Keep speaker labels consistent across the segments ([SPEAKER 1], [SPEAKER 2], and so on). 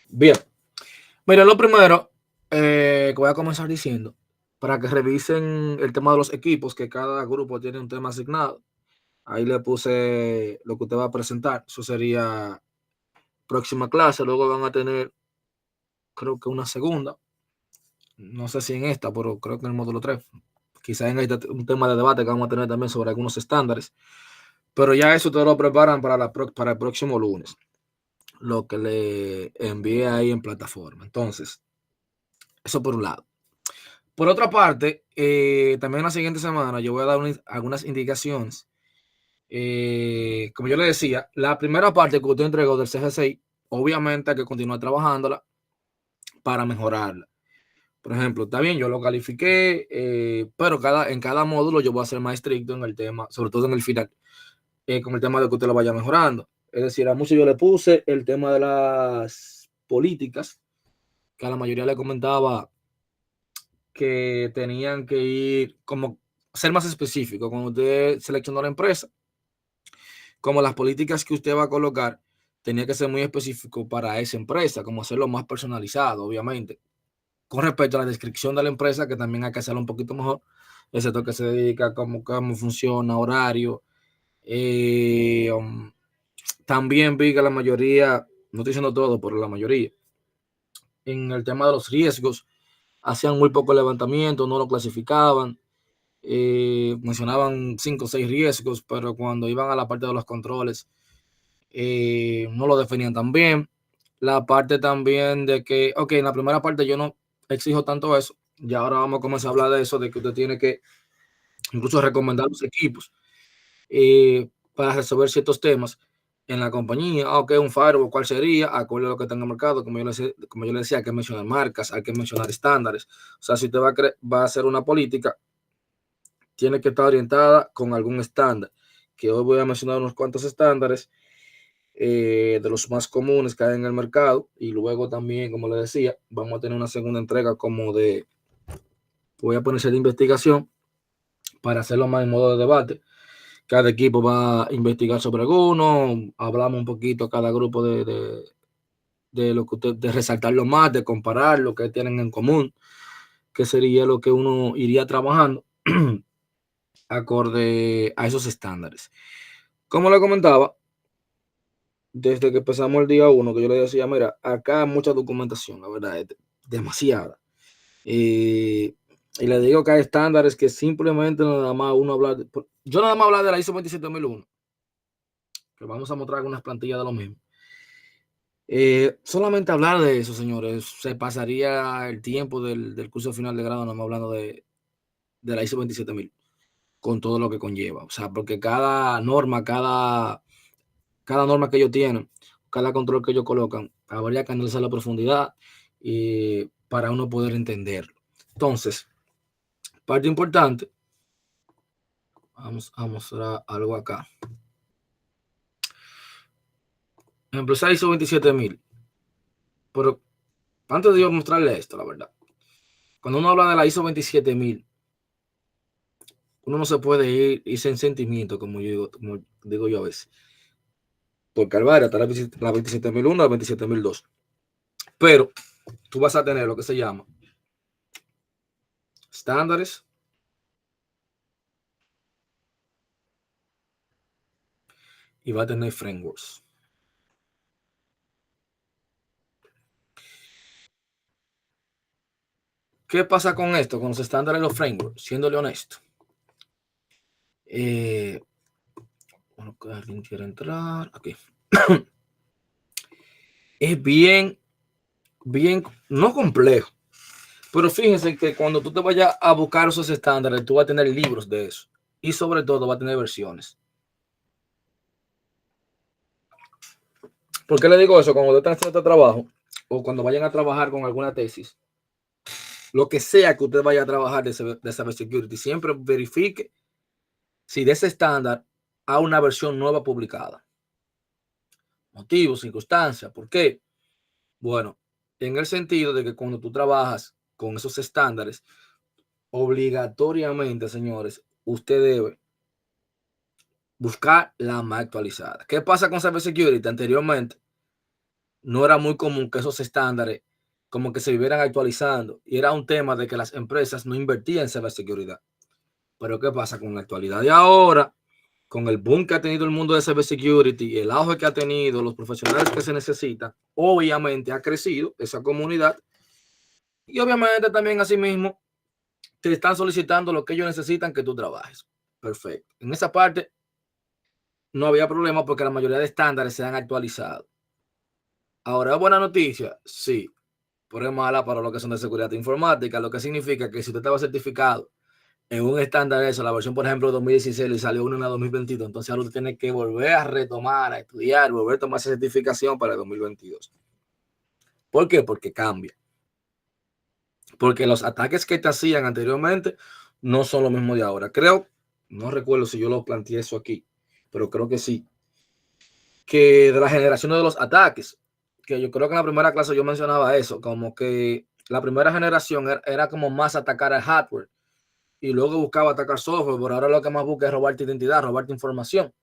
[SPEAKER 1] Bien, mira, lo primero que voy a comenzar diciendo, para que revisen el tema de los equipos, que cada grupo tiene un tema asignado. Ahí le puse lo que usted va a presentar. Eso sería próxima clase. Luego van a tener, creo que una segunda. No sé si en esta, pero creo que en el módulo 3. Quizá en este un tema de debate que vamos a tener también sobre algunos estándares. Pero ya eso te lo preparan para el próximo lunes. Lo que le envíe ahí en plataforma. Entonces, eso por un lado. Por otra parte, también la siguiente semana yo voy a dar algunas indicaciones. Como yo le decía, la primera parte que usted entregó del CG6, obviamente hay que continuar trabajándola para mejorarla. Por ejemplo, está bien, yo lo califiqué, pero en cada módulo yo voy a ser más estricto en el tema, sobre todo en el final, con el tema de que usted lo vaya mejorando. Es decir, a muchos yo le puse el tema de las políticas, que a la mayoría le comentaba que tenían que ir como ser más específico cuando usted seleccionó la empresa, como las políticas que usted va a colocar, tenía que ser muy específico para esa empresa, como hacerlo más personalizado, obviamente. Con respecto a la descripción de la empresa, que también hay que hacerlo un poquito mejor, el sector que se dedica, cómo funciona, horario. También vi que la mayoría, no estoy diciendo todo, pero la mayoría, en el tema de los riesgos, hacían muy poco levantamiento, no lo clasificaban. Mencionaban 5 o 6 riesgos, pero cuando iban a la parte de los controles, no lo definían tan bien. La parte también de que, ok, en la primera parte yo no exijo tanto eso, ya ahora vamos a comenzar a hablar de eso, de que usted tiene que incluso recomendar los equipos para resolver ciertos temas en la compañía. Ok, un firewall, ¿cuál sería? Acorde a lo que está en el mercado. Como yo le decía, hay que mencionar marcas, hay que mencionar estándares. O sea, si usted va a hacer una política, tiene que estar orientada con algún estándar, que hoy voy a mencionar unos cuantos estándares de los más comunes que hay en el mercado, y luego también, como le decía, vamos a tener una segunda entrega como de, voy a ponerse de investigación para hacerlo más en modo de debate. Cada equipo va a investigar sobre alguno, hablamos un poquito cada grupo de lo que usted, de resaltarlo más, de comparar lo que tienen en común, que sería lo que uno iría trabajando acorde a esos estándares. Como le comentaba, desde que empezamos el día 1, que yo le decía, mira, acá hay mucha documentación, la verdad, es demasiada. Y le digo que hay estándares que simplemente nada más uno habla, yo nada más hablar de la ISO 27001, que vamos a mostrar algunas plantillas de lo mismo. Solamente hablar de eso, señores, se pasaría el tiempo del curso final de grado nada más hablando de la ISO 27000, con todo lo que conlleva. O sea, porque cada norma, cada norma que ellos tienen, cada control que ellos colocan, habría que analizar la profundidad para uno poder entenderlo. Entonces, parte importante, vamos a mostrar algo acá. Por ejemplo, esa ISO 27000. Pero antes de yo mostrarle esto, la verdad, cuando uno habla de la ISO 27000, uno no se puede irse en sentimiento, como digo yo a veces. Porque al está la 27001, la 27002. Pero tú vas a tener lo que se llama estándares y va a tener frameworks. ¿Qué pasa con esto? Con los estándares y los frameworks, siéndole honesto. Bueno, que alguien quiere entrar. Aquí. Es bien, no complejo. Pero fíjense que cuando tú te vayas a buscar esos estándares, tú vas a tener libros de eso. Y sobre todo va a tener versiones. ¿Por qué le digo eso? Cuando usted está haciendo este trabajo, o cuando vayan a trabajar con alguna tesis, lo que sea que usted vaya a trabajar de cybersecurity, siempre verifique si de ese estándar hay una versión nueva publicada. Motivos, circunstancias, ¿por qué? Bueno, en el sentido de que cuando tú trabajas con esos estándares, obligatoriamente, señores, usted debe buscar la más actualizada. ¿Qué pasa con cybersecurity? Anteriormente, no era muy común que esos estándares como que se vivieran actualizando. Y era un tema de que las empresas no invertían en ciberseguridad. Pero ¿qué pasa con la actualidad de ahora? Con el boom que ha tenido el mundo de cybersecurity y el auge que ha tenido, los profesionales que se necesitan, obviamente ha crecido esa comunidad y obviamente también asimismo te están solicitando lo que ellos necesitan que tú trabajes. Perfecto. En esa parte no había problema porque la mayoría de estándares se han actualizado. Ahora, ¿es buena noticia? Sí, pero es mala para lo que son de seguridad informática, lo que significa que si usted estaba certificado en un estándar de eso, la versión, por ejemplo, 2016 y salió una en 2022, entonces ahora usted tiene que volver a retomar, a estudiar, volver a tomar esa certificación para el 2022. ¿Por qué? Porque cambia. Porque los ataques que te hacían anteriormente no son lo mismo de ahora. Creo, no recuerdo si yo lo planteé eso aquí, pero creo que sí, que de la generación de los ataques, que yo creo que en la primera clase yo mencionaba eso, como que la primera generación era como más atacar al hardware y luego buscaba atacar software, pero ahora lo que más busca es robarte identidad, robarte información.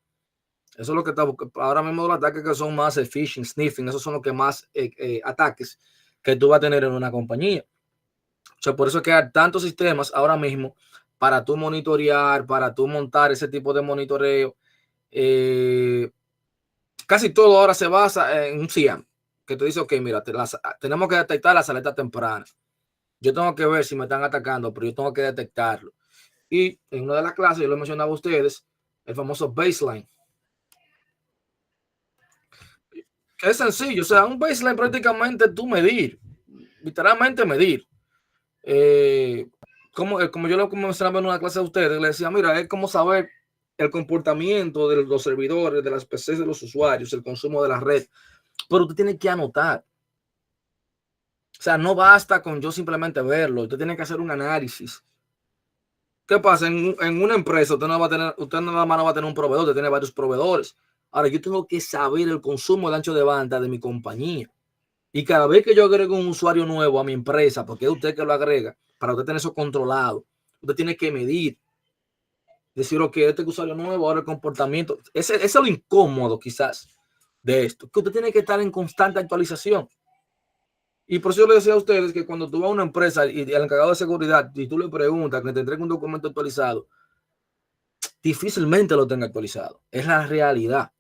[SPEAKER 1] Eso es lo que está buscando. Ahora mismo los ataques que son más phishing, sniffing, esos son los que más ataques que tú vas a tener en una compañía. O sea, por eso es que hay tantos sistemas ahora mismo para tú monitorear, para tú montar ese tipo de monitoreo. Casi todo ahora se basa en un SIAM, que te dice, ok, mira, tenemos que detectar las alertas tempranas. Yo tengo que ver si me están atacando, pero yo tengo que detectarlo. Y en una de las clases, yo lo mencionaba a ustedes, el famoso baseline. Es sencillo, o sea, un baseline prácticamente tú medir, literalmente medir. Como yo lo mencionaba en una clase a ustedes, le decía, mira, es como saber el comportamiento de los servidores, de las PCs de los usuarios, el consumo de la red, pero tú tienes que anotar. O sea, no basta con yo simplemente verlo, usted tiene que hacer un análisis. ¿Qué pasa? En una empresa usted nada más no va a tener un proveedor, usted tiene varios proveedores. Ahora, yo tengo que saber el consumo de ancho de banda de mi compañía. Y cada vez que yo agrego un usuario nuevo a mi empresa, porque es usted que lo agrega, para usted tener eso controlado, usted tiene que medir, decir, ok, este usuario nuevo, ahora el comportamiento. Ese es lo incómodo quizás de esto, que usted tiene que estar en constante actualización. Y por eso yo le decía a ustedes que cuando tú vas a una empresa y el encargado de seguridad y tú le preguntas que te entregue un documento actualizado, difícilmente lo tenga actualizado. Es la realidad.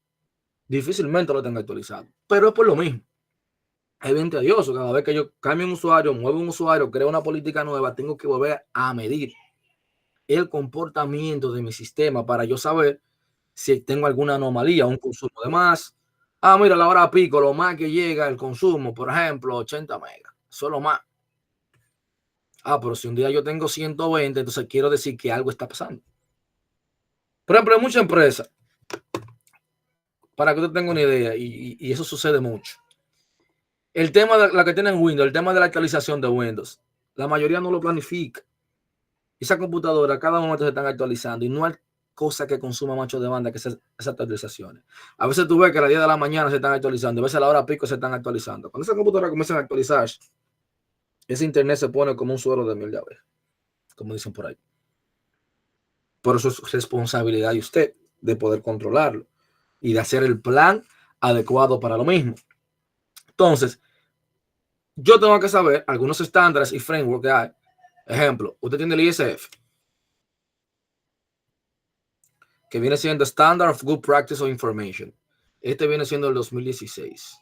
[SPEAKER 1] Difícilmente lo tenga actualizado. Pero es por lo mismo. Es bien tedioso. Cada vez que yo cambio un usuario, muevo un usuario, creo una política nueva, tengo que volver a medir el comportamiento de mi sistema para yo saber si tengo alguna anomalía, un consumo de más. Ah, mira, la hora pico, lo más que llega el consumo, por ejemplo, 80 megas. Solo más. Ah, pero si un día yo tengo 120, entonces quiero decir que algo está pasando. Por ejemplo, en muchas empresas, para que usted tenga una idea, y eso sucede mucho. El tema de la que tienen Windows, el tema de la actualización de Windows, la mayoría no lo planifica. Esa computadora cada momento se están actualizando y no hay cosa que consuma mucho de banda que esas actualizaciones. A veces tú ves que a las 10 de la mañana se están actualizando, a veces a la hora pico se están actualizando. Cuando esa computadora comienza a actualizarse, ese internet se pone como un suero de miel de abeja, como dicen por ahí. Por eso es responsabilidad de usted de poder controlarlo y de hacer el plan adecuado para lo mismo. Entonces, yo tengo que saber algunos estándares y frameworks que hay. Ejemplo, usted tiene el ISF, que viene siendo Standard of Good Practice of Information. Este viene siendo el 2016.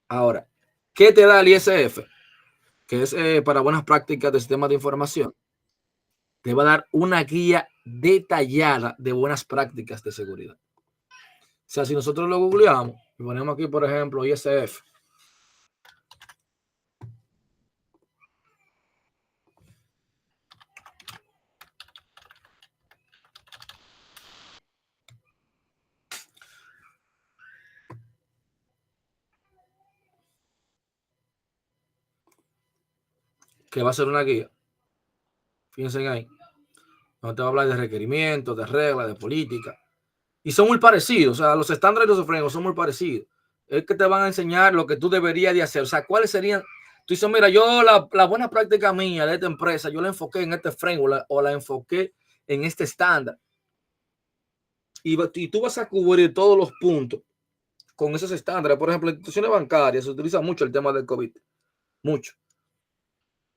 [SPEAKER 1] Ahora, ¿qué te da el ISF? Que es para buenas prácticas de sistemas de información. Te va a dar una guía detallada de buenas prácticas de seguridad. O sea, si nosotros lo googleamos y ponemos aquí, por ejemplo, ISF, que va a ser una guía, fíjense ahí, donde te va a hablar de requerimientos, de reglas, de política, y son muy parecidos, o sea, los estándares de los frameworks son muy parecidos. Es que te van a enseñar lo que tú deberías de hacer, o sea, cuáles serían. Tú dices, mira, yo la buena práctica mía de esta empresa, yo la enfoqué en este framework o la enfoqué en este estándar. Y tú vas a cubrir todos los puntos con esos estándares. Por ejemplo, en instituciones bancarias se utiliza mucho el tema del COVID. Mucho.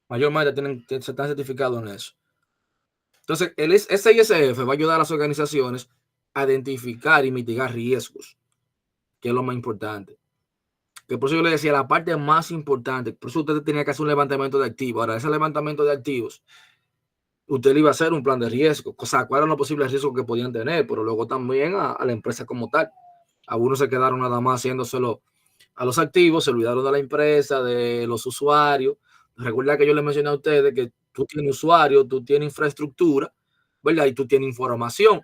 [SPEAKER 1] Mayormente se están certificados en eso. Entonces, el SISF va a ayudar a las organizaciones a identificar y mitigar riesgos, que es lo más importante. Que por eso yo le decía, la parte más importante, por eso usted tenía que hacer un levantamiento de activos. Ahora, ese levantamiento de activos, usted le iba a hacer un plan de riesgo, o sea, cuáles eran los posibles riesgos que podían tener, pero luego también a la empresa como tal. Algunos se quedaron nada más haciéndoselo a los activos, se olvidaron de la empresa, de los usuarios. Recuerda que yo les mencioné a ustedes que tú tienes usuarios, tú tienes infraestructura, ¿verdad? Y tú tienes información.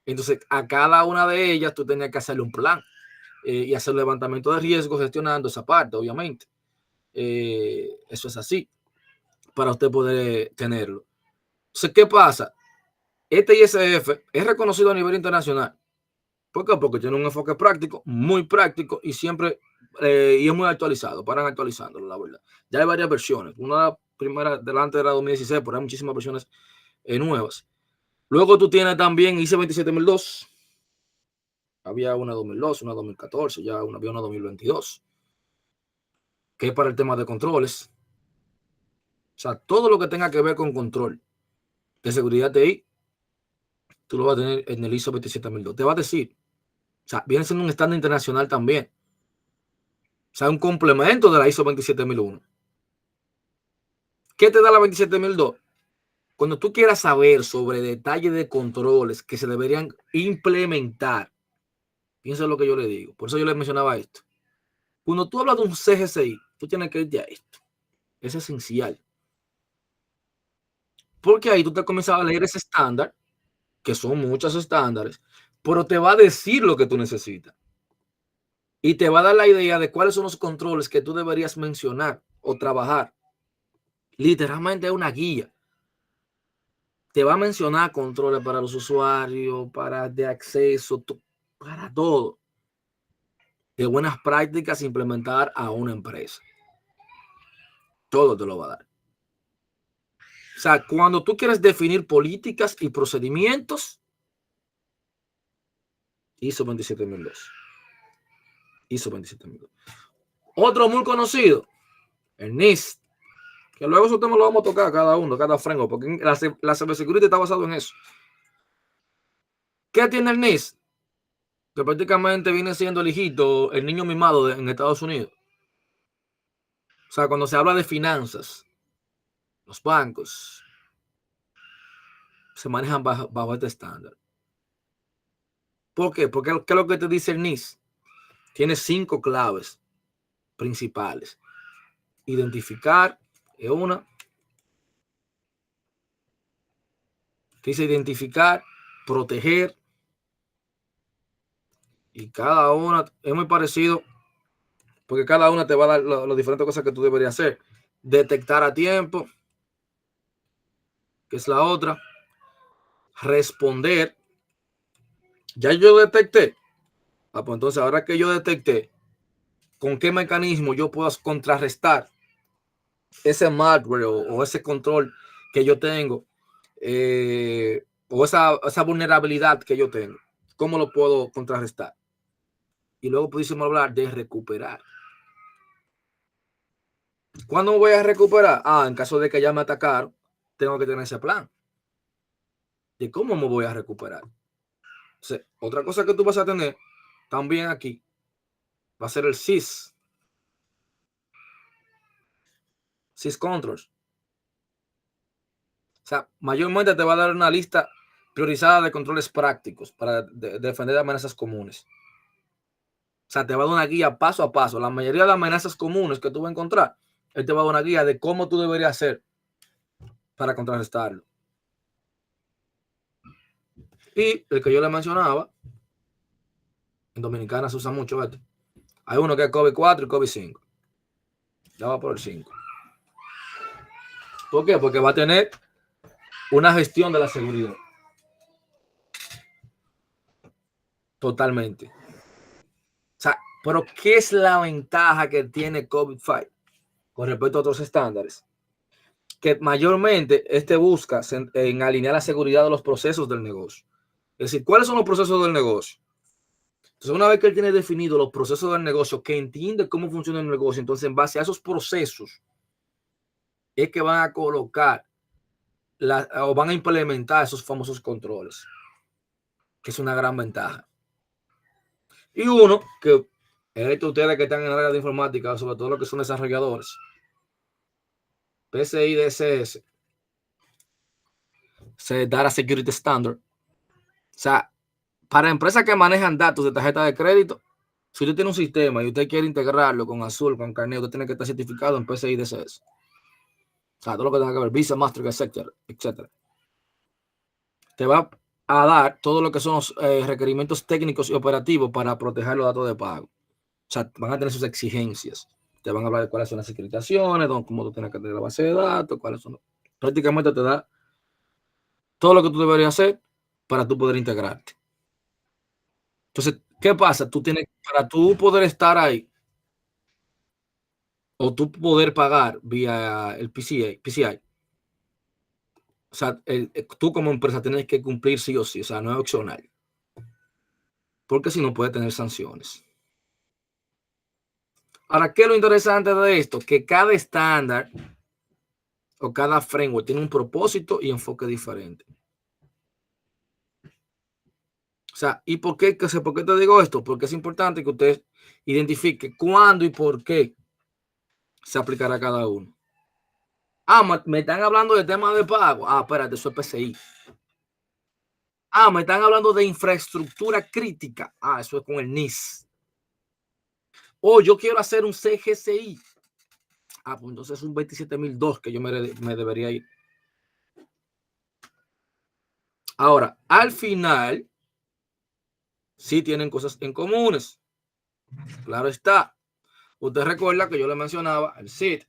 [SPEAKER 1] Entonces, a cada una de ellas tú tenías que hacerle un plan y hacer levantamiento de riesgos gestionando esa parte, obviamente. Eso es así, para usted poder tenerlo. Entonces, ¿qué pasa? Este ISF es reconocido a nivel internacional. ¿Por qué? Porque tiene un enfoque práctico, muy práctico y siempre y es muy actualizado, paran actualizándolo, la verdad. Ya hay varias versiones. Una primera delante de la 2016, pero hay muchísimas versiones nuevas. Luego tú tienes también ISO 27002. Había una 2002, una 2014, ya había una 2022, que es para el tema de controles. O sea, todo lo que tenga que ver con control de seguridad TI, tú lo vas a tener en el ISO 27002. Te va a decir, o sea, viene siendo un estándar internacional también. O sea, un complemento de la ISO 27001. ¿Qué te da la 27002? Cuando tú quieras saber sobre detalles de controles que se deberían implementar, piensa en lo que yo le digo. Por eso yo le mencionaba esto. Cuando tú hablas de un CGCI, tú tienes que irte a esto. Es esencial. Porque ahí tú te comienzas a leer ese estándar, que son muchos estándares, pero te va a decir lo que tú necesitas. Y te va a dar la idea de cuáles son los controles que tú deberías mencionar o trabajar. Literalmente es una guía. Te va a mencionar controles para los usuarios, para de acceso, para todo. De buenas prácticas implementar a una empresa. Todo te lo va a dar. O sea, cuando tú quieres definir políticas y procedimientos, ISO 27002. ISO 27002. Otro muy conocido, el NIST, que luego esos temas lo vamos a tocar cada uno, cada framework, porque la cybersecurity está basado en eso. ¿Qué tiene el NIST? Que prácticamente viene siendo el hijito, el niño mimado en Estados Unidos. O sea, cuando se habla de finanzas, los bancos se manejan bajo este estándar. ¿Por qué? Porque ¿qué es lo que te dice el NIST? Tiene 5 claves principales. Identificar es una. Dice identificar, proteger. Y cada una es muy parecido porque cada una te va a dar las diferentes cosas que tú deberías hacer. Detectar a tiempo, que es la otra. Responder. Ya yo detecté. Pues entonces, ahora que yo detecté, ¿con qué mecanismo yo puedo contrarrestar ese malware o ese control que yo tengo? O esa vulnerabilidad que yo tengo. ¿Cómo lo puedo contrarrestar? Y luego pudiésemos hablar de recuperar. ¿Cuándo voy a recuperar? En caso de que ya me atacaron, tengo que tener ese plan de cómo me voy a recuperar. Entonces, otra cosa que tú vas a tener también aquí va a ser el SIS Controls. O sea, mayormente te va a dar una lista priorizada de controles prácticos para defender amenazas comunes. O sea, te va a dar una guía paso a paso. La mayoría de amenazas comunes que tú vas a encontrar, él te va a dar una guía de cómo tú deberías hacer para contrarrestarlo. Y el que yo le mencionaba, en Dominicana se usa mucho esto. Hay uno que es COVID 4 y COVID 5. Ya va por el 5. ¿Por qué? Porque va a tener una gestión de la seguridad. Totalmente. O sea, pero ¿qué es la ventaja que tiene COVID-5 con respecto a otros estándares? Que mayormente busca en alinear la seguridad de los procesos del negocio. Es decir, ¿cuáles son los procesos del negocio? Entonces, una vez que él tiene definido los procesos del negocio, que entiende cómo funciona el negocio, entonces en base a esos procesos es que van a colocar o van a implementar esos famosos controles, que es una gran ventaja. Y uno, que ustedes que están en el área de informática, sobre todo los que son desarrolladores, PCI DSS, Data Security Standard. O sea, para empresas que manejan datos de tarjeta de crédito, si usted tiene un sistema y usted quiere integrarlo con Azul, con Carnet, usted tiene que estar certificado en PCI DSS. O sea, todo lo que tenga que ver, Visa, Mastercard, etcétera. Te va a dar todo lo que son los requerimientos técnicos y operativos para proteger los datos de pago. O sea, van a tener sus exigencias. Te van a hablar de cuáles son las securitizaciones, cómo tú tienes que tener la base de datos, cuáles son. Prácticamente te da todo lo que tú deberías hacer para tú poder integrarte. Entonces, ¿qué pasa? Para tú poder estar ahí, o tú poder pagar vía el PCI, o sea, tú como empresa tienes que cumplir sí o sí, o sea, no es opcional. Porque si no puede tener sanciones. Ahora, ¿qué es lo interesante de esto? Que cada estándar o cada framework tiene un propósito y enfoque diferente. O sea, ¿y por qué te digo esto? Porque es importante que usted identifique cuándo y por qué se aplicará cada uno. Me están hablando de temas de pago. Espérate, eso es PCI. Me están hablando de infraestructura crítica. Eso es con el NIS. Yo quiero hacer un CGCI. Pues entonces es un 27002 que yo me debería ir. Ahora, al final, sí tienen cosas en comunes. Claro está. Usted recuerda que yo le mencionaba el SID.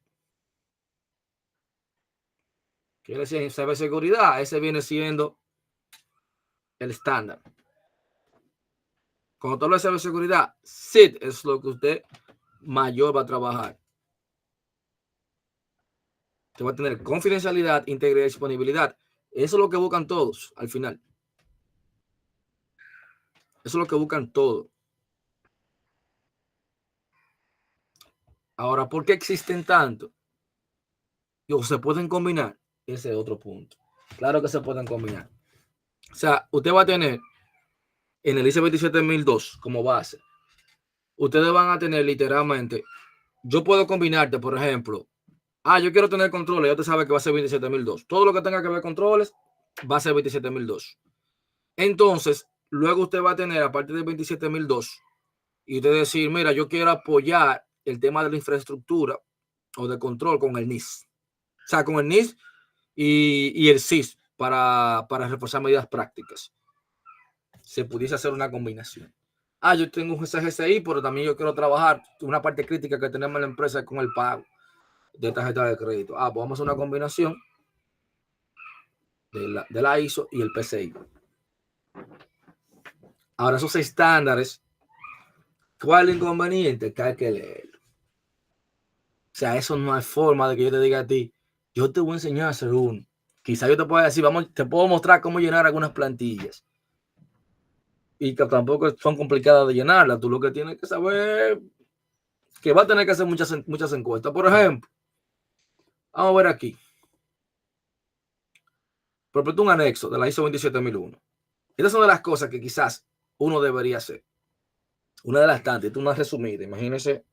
[SPEAKER 1] Quiere decir ciberseguridad. Ese viene siendo el estándar. Cuando tú hablas de ciberseguridad, SID es lo que usted mayor va a trabajar. Usted va a tener confidencialidad, integridad y disponibilidad. Eso es lo que buscan todos al final. Eso es lo que buscan todos. Ahora, ¿por qué existen tanto? ¿Se pueden combinar? Ese es otro punto. Claro que se pueden combinar. O sea, usted va a tener en el ISO 27002 como base. Ustedes van a tener literalmente, yo puedo combinarte, por ejemplo, yo quiero tener controles, ya te sabe que va a ser 27002. Todo lo que tenga que ver controles va a ser 27002. Entonces, luego usted va a tener, a partir de 27002, y usted decir, mira, yo quiero apoyar el tema de la infraestructura o de control con el NIS. O sea, con el NIS y el SIS para reforzar medidas prácticas. Se pudiese hacer una combinación. Yo tengo un GSI, pero también yo quiero trabajar una parte crítica que tenemos en la empresa con el pago de tarjeta de crédito. Pues vamos a hacer una combinación de la ISO y el PCI. Ahora, esos estándares, ¿cuál es el inconveniente? Que hay que leerlo. O sea, eso no hay forma de que yo te diga a ti, yo te voy a enseñar a hacer uno. Quizá yo te pueda decir, te puedo mostrar cómo llenar algunas plantillas. Y que tampoco son complicadas de llenarlas. Tú lo que tienes que saber que va a tener que hacer muchas encuestas. Por ejemplo, vamos a ver aquí. Propongo un anexo de la ISO 27001. Estas son de las cosas que quizás uno debería hacer. Una de las tantas, una resumida. Imagínense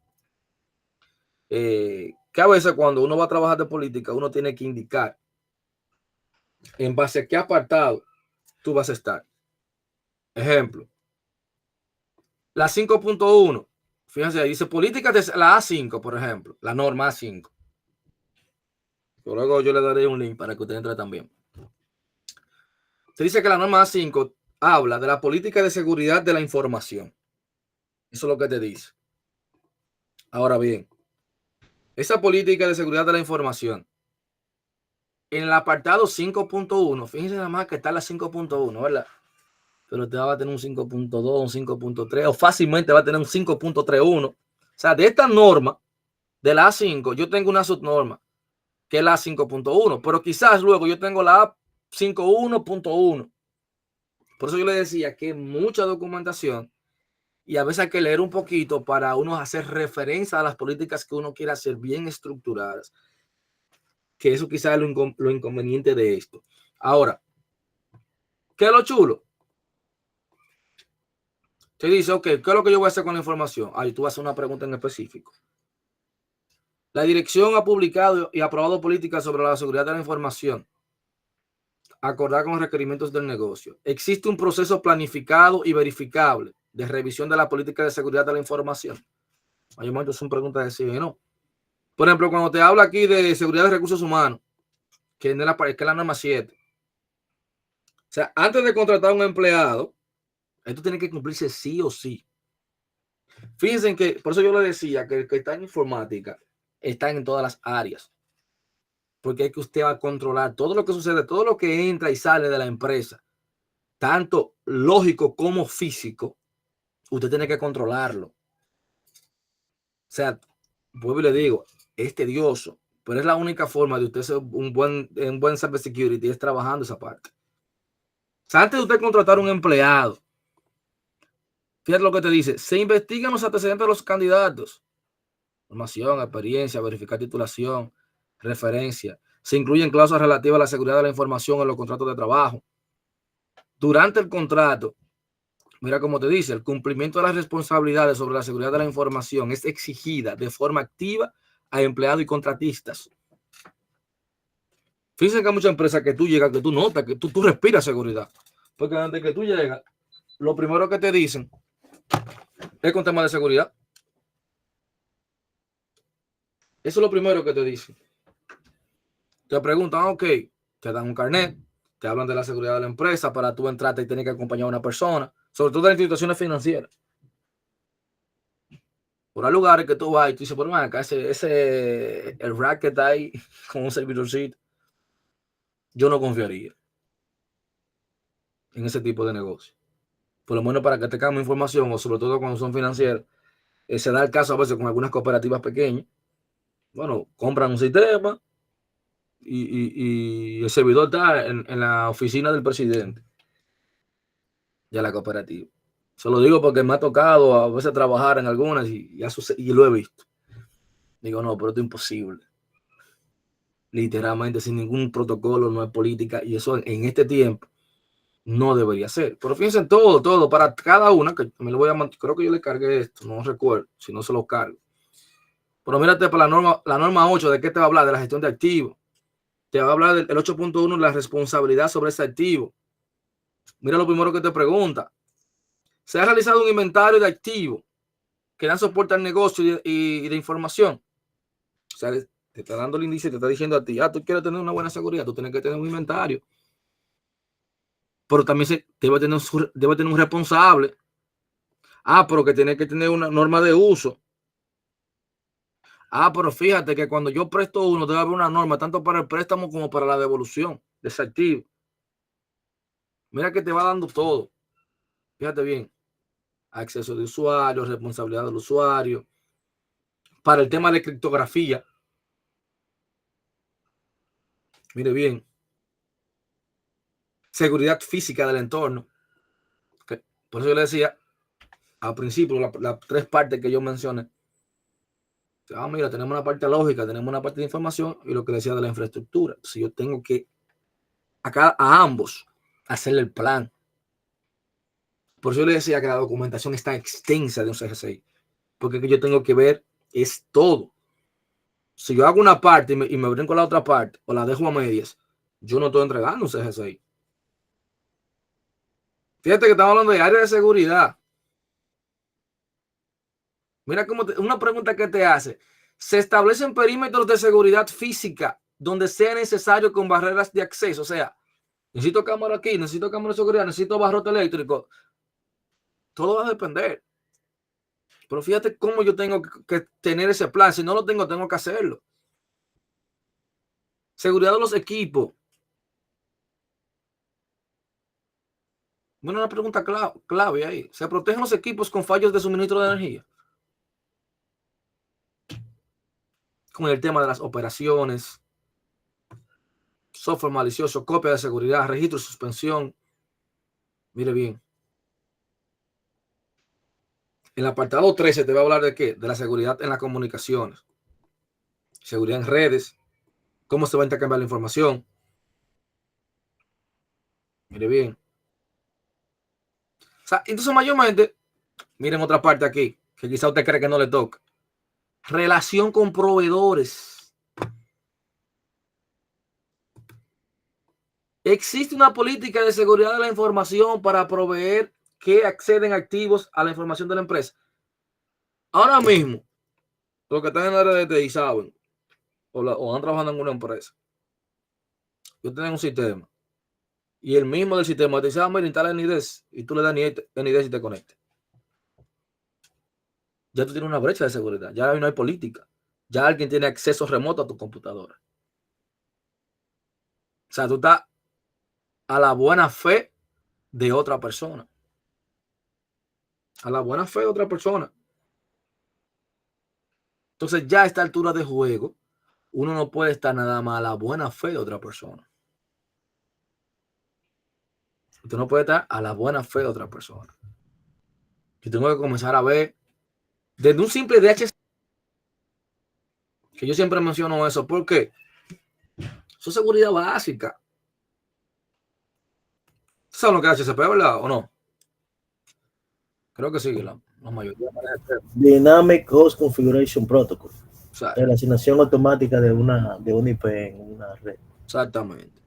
[SPEAKER 1] que a veces cuando uno va a trabajar de política, uno tiene que indicar en base a qué apartado tú vas a estar. Ejemplo, la 5.1. Fíjense, dice política de la A5, por ejemplo, la norma A5. Luego yo le daré un link para que usted entre también. Se dice que la norma A5 habla de la política de seguridad de la información. Eso es lo que te dice. Ahora bien, esa política de seguridad de la información, en el apartado 5.1, fíjense nada más que está la 5.1, ¿verdad? Pero te va a tener un 5.2, un 5.3, o fácilmente va a tener un 5.31. O sea, de esta norma, de la A5, yo tengo una subnorma, que es la 5.1, pero quizás luego yo tengo la A51.1. Por eso yo le decía que mucha documentación y a veces hay que leer un poquito para uno hacer referencia a las políticas que uno quiere hacer bien estructuradas, que eso quizás es lo inconveniente de esto. Ahora, ¿qué es lo chulo? Te dice, ok, ¿qué es lo que yo voy a hacer con la información? Ahí tú vas a hacer una pregunta en específico. La dirección ha publicado y aprobado políticas sobre la seguridad de la información, acordar con los requerimientos del negocio. Existe un proceso planificado y verificable de revisión de la política de seguridad de la información. Hay momentos son preguntas de sí y no. Por ejemplo, cuando te habla aquí de seguridad de recursos humanos, que es la norma 7. O sea, antes de contratar a un empleado, esto tiene que cumplirse sí o sí. Fíjense que, por eso yo le decía que el que está en informática está en todas las áreas. Porque es que usted va a controlar todo lo que sucede, todo lo que entra y sale de la empresa, tanto lógico como físico, usted tiene que controlarlo. O sea, vuelvo y le digo, es tedioso, pero es la única forma de usted ser un buen cybersecurity, es trabajando esa parte. O sea, antes de usted contratar a un empleado, fíjate lo que te dice, se investigan los antecedentes de los candidatos, formación, experiencia, verificar titulación, referencia, se incluyen cláusulas relativas a la seguridad de la información en los contratos de trabajo. Durante el contrato, mira cómo te dice, el cumplimiento de las responsabilidades sobre la seguridad de la información es exigida de forma activa a empleados y contratistas. Fíjense que hay muchas empresas que tú llegas, que tú notas, que tú respiras seguridad. Porque antes que tú llegas, lo primero que te dicen es con temas de seguridad. Eso es lo primero que te dicen. Te preguntan, ok, te dan un carnet, te hablan de la seguridad de la empresa para tú entrarte y tener que acompañar a una persona, sobre todo en instituciones financieras. Por lugares que tú vas y tú dices, bueno, acá el rack que está ahí con un servidorcito, yo no confiaría en ese tipo de negocio. Por lo menos para que te cambie información, o sobre todo cuando son financieras, se da el caso a veces con algunas cooperativas pequeñas. Bueno, compran un sistema y el servidor está en la oficina del presidente de la cooperativa. Se lo digo porque me ha tocado a veces trabajar en algunas y lo he visto. Digo, no, pero esto es imposible. Literalmente, sin ningún protocolo, no hay política, y eso en este tiempo no debería ser. Pero fíjense en todo, para cada una, que me lo voy a creo que yo le cargué esto, no recuerdo, si no se lo cargo. Pero mírate para la norma 8, ¿de qué te va a hablar? De la gestión de activos. Te va a hablar del 8.1, la responsabilidad sobre ese activo. Mira lo primero que te pregunta. ¿Se ha realizado un inventario de activos que dan soporte al negocio y de información? O sea, te está dando el índice, te está diciendo a ti, tú quieres tener una buena seguridad, tú tienes que tener un inventario. Pero también debe tener un responsable. Pero que tiene que tener una norma de uso. Pero fíjate que cuando yo presto uno, debe haber una norma, tanto para el préstamo como para la devolución de ese activo. Mira que te va dando todo. Fíjate bien. Acceso de usuario, responsabilidad del usuario. Para el tema de criptografía. Mire bien. Seguridad física del entorno. Por eso yo le decía al principio, las tres partes que yo mencioné. Mira, tenemos una parte lógica, tenemos una parte de información y lo que decía de la infraestructura. Si yo tengo que a ambos hacerle el plan. Por eso yo le decía que la documentación está extensa de un CGCI, porque yo tengo que ver es todo. Si yo hago una parte y me brinco la otra parte o la dejo a medias, yo no estoy entregando un CGCI. Fíjate que estamos hablando de área de seguridad. Mira cómo una pregunta que te hace. Se establecen perímetros de seguridad física donde sea necesario con barreras de acceso. O sea, necesito cámara aquí, necesito cámara de seguridad, necesito barrote eléctrico. Todo va a depender. Pero fíjate cómo yo tengo que tener ese plan. Si no lo tengo, tengo que hacerlo. Seguridad de los equipos. Bueno, una pregunta clave ahí. ¿Se protegen los equipos con fallos de suministro de energía? Con el tema de las operaciones, software malicioso, copia de seguridad, registro, suspensión. Mire bien. En el apartado 13 te va a hablar de qué? De la seguridad en las comunicaciones, seguridad en redes, cómo se va a intercambiar la información. Mire bien. O sea, entonces mayormente, miren otra parte aquí, que quizá usted cree que no le toca. Relación con proveedores. Existe una política de seguridad de la información para proveer que acceden activos a la información de la empresa. Ahora mismo, los que están en la área de TI saben, o están trabajando en una empresa, yo tengo un sistema, y el mismo del sistema te dice, mira, instala el NIDES, y tú le das NIDES y te conectas. Ya tú tienes una brecha de seguridad, ya no hay política, ya alguien tiene acceso remoto a tu computadora. O sea, tú estás a la buena fe de otra persona. A la buena fe de otra persona. Entonces, ya a esta altura de juego, uno no puede estar nada más a la buena fe de otra persona. Usted no puede estar a la buena fe de otra persona. Yo tengo que comenzar a ver desde un simple DHCP, que yo siempre menciono eso, porque eso es seguridad básica. ¿Saben lo que es DHCP, verdad? ¿O no? Creo que sí, la mayoría.
[SPEAKER 2] Dynamic Host Configuration Protocol.
[SPEAKER 1] O sea,
[SPEAKER 2] La asignación automática de una IP en una red.
[SPEAKER 1] exactamente.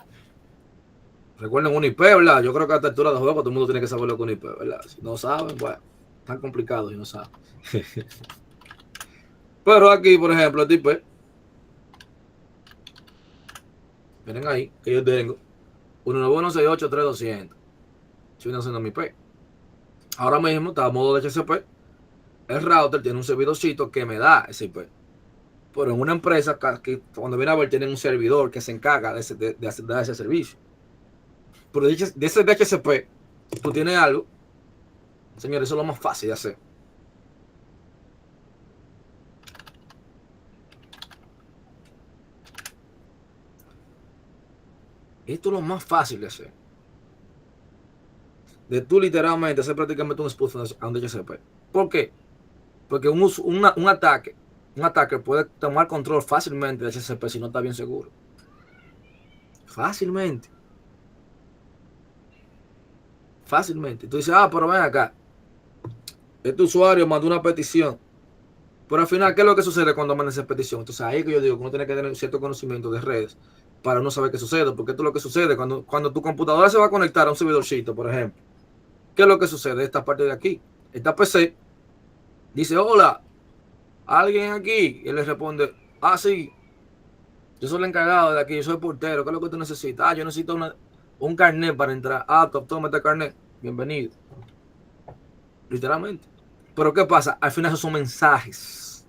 [SPEAKER 1] Recuerden un IP, ¿verdad? Yo creo que a esta altura de juego todo el mundo tiene que saber lo que es un IP, ¿verdad? Si no saben, bueno, tan complicado si no saben. Pero aquí, por ejemplo, el IP, miren ahí, que yo tengo 191.168.3.200. Estoy haciendo mi IP. Ahora mismo está a modo de HCP. El router tiene un servidorcito que me da ese IP. Pero en una empresa que cuando viene a ver tienen un servidor que se encarga de dar ese servicio. Pero de ese DHCP, tú tienes algo, señores, eso es lo más fácil de hacer. Esto es lo más fácil de hacer. De tú literalmente hacer prácticamente un spoof a un DHCP. ¿Por qué? Porque un ataque puede tomar control fácilmente de DHCP si no está bien seguro. Fácilmente. Fácilmente. Tú dices, pero ven acá. Este usuario mandó una petición. Pero al final, ¿qué es lo que sucede cuando manda esa petición? Entonces ahí es que yo digo que uno tiene que tener cierto conocimiento de redes para no saber qué sucede. Porque esto es lo que sucede cuando tu computadora se va a conectar a un servidorcito, por ejemplo. ¿Qué es lo que sucede? Esta parte de aquí. Esta PC dice, hola, ¿alguien aquí? Y él le responde, sí, yo soy el encargado de aquí, yo soy el portero. ¿Qué es lo que tú necesitas? Yo necesito un carnet para entrar. Toma este carnet. Bienvenido. Literalmente. Pero ¿qué pasa? Al final esos son mensajes.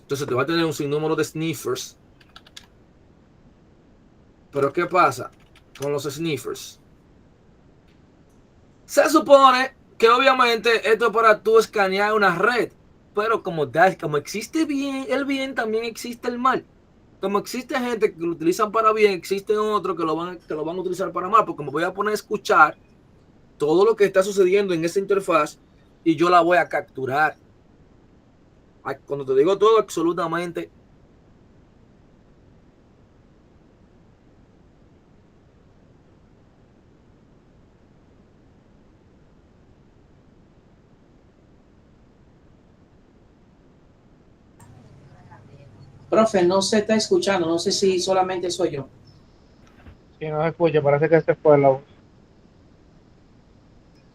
[SPEAKER 1] Entonces te va a tener un sinnúmero de sniffers. Pero ¿qué pasa con los sniffers? Se supone que obviamente esto es para tú escanear una red. Pero como existe bien, el bien, también existe el mal. Como existe gente que lo utilizan para bien, existen otros que lo van a utilizar para mal. Porque me voy a poner a escuchar todo lo que está sucediendo en esa interfaz y yo la voy a capturar. Cuando te digo todo, absolutamente.
[SPEAKER 3] Profe, no se está escuchando, no sé si solamente soy yo.
[SPEAKER 4] Sí, no se escucha, parece que se fue la voz.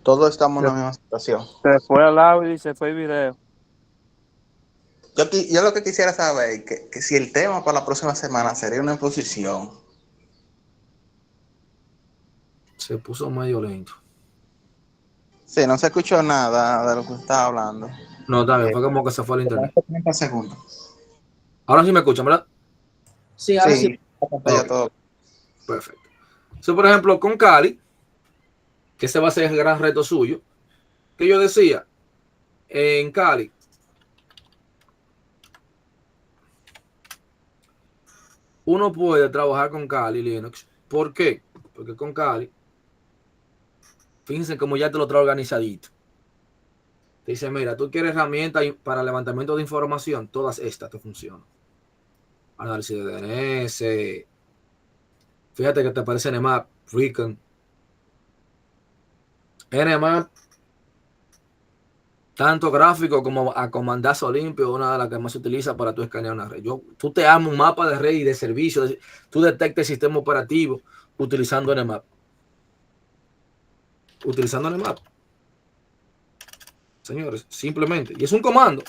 [SPEAKER 5] Todos estamos en la misma situación.
[SPEAKER 6] Se fue el audio y se fue el video.
[SPEAKER 5] Yo lo que quisiera saber que si el tema para la próxima semana sería una exposición.
[SPEAKER 1] Se puso medio lento.
[SPEAKER 5] Sí, no se escuchó nada de lo que estaba hablando.
[SPEAKER 1] No, está bien, fue como que se fue el internet.
[SPEAKER 5] 30 segundos.
[SPEAKER 1] Ahora sí me escuchan, ¿verdad?
[SPEAKER 3] Sí, ahora sí.
[SPEAKER 5] Sí, okay. Todo.
[SPEAKER 1] Perfecto. So, por ejemplo, con Cali, que ese va a ser el gran reto suyo, que yo decía, en Cali, uno puede trabajar con Kali Linux. ¿Por qué? Porque con Kali, fíjense como ya te lo trae organizadito. Te dice, mira, tú quieres herramientas para levantamiento de información, todas estas te funcionan. Análisis de DNS, fíjate que te aparece Nmap, Recon. Nmap, tanto gráfico como a comandazo limpio, una de las que más se utiliza para tú escanear una red. Tú te armas un mapa de red y de servicio, tú detectas el sistema operativo utilizando Nmap. Utilizando Nmap. Señores, simplemente. Y es un comando.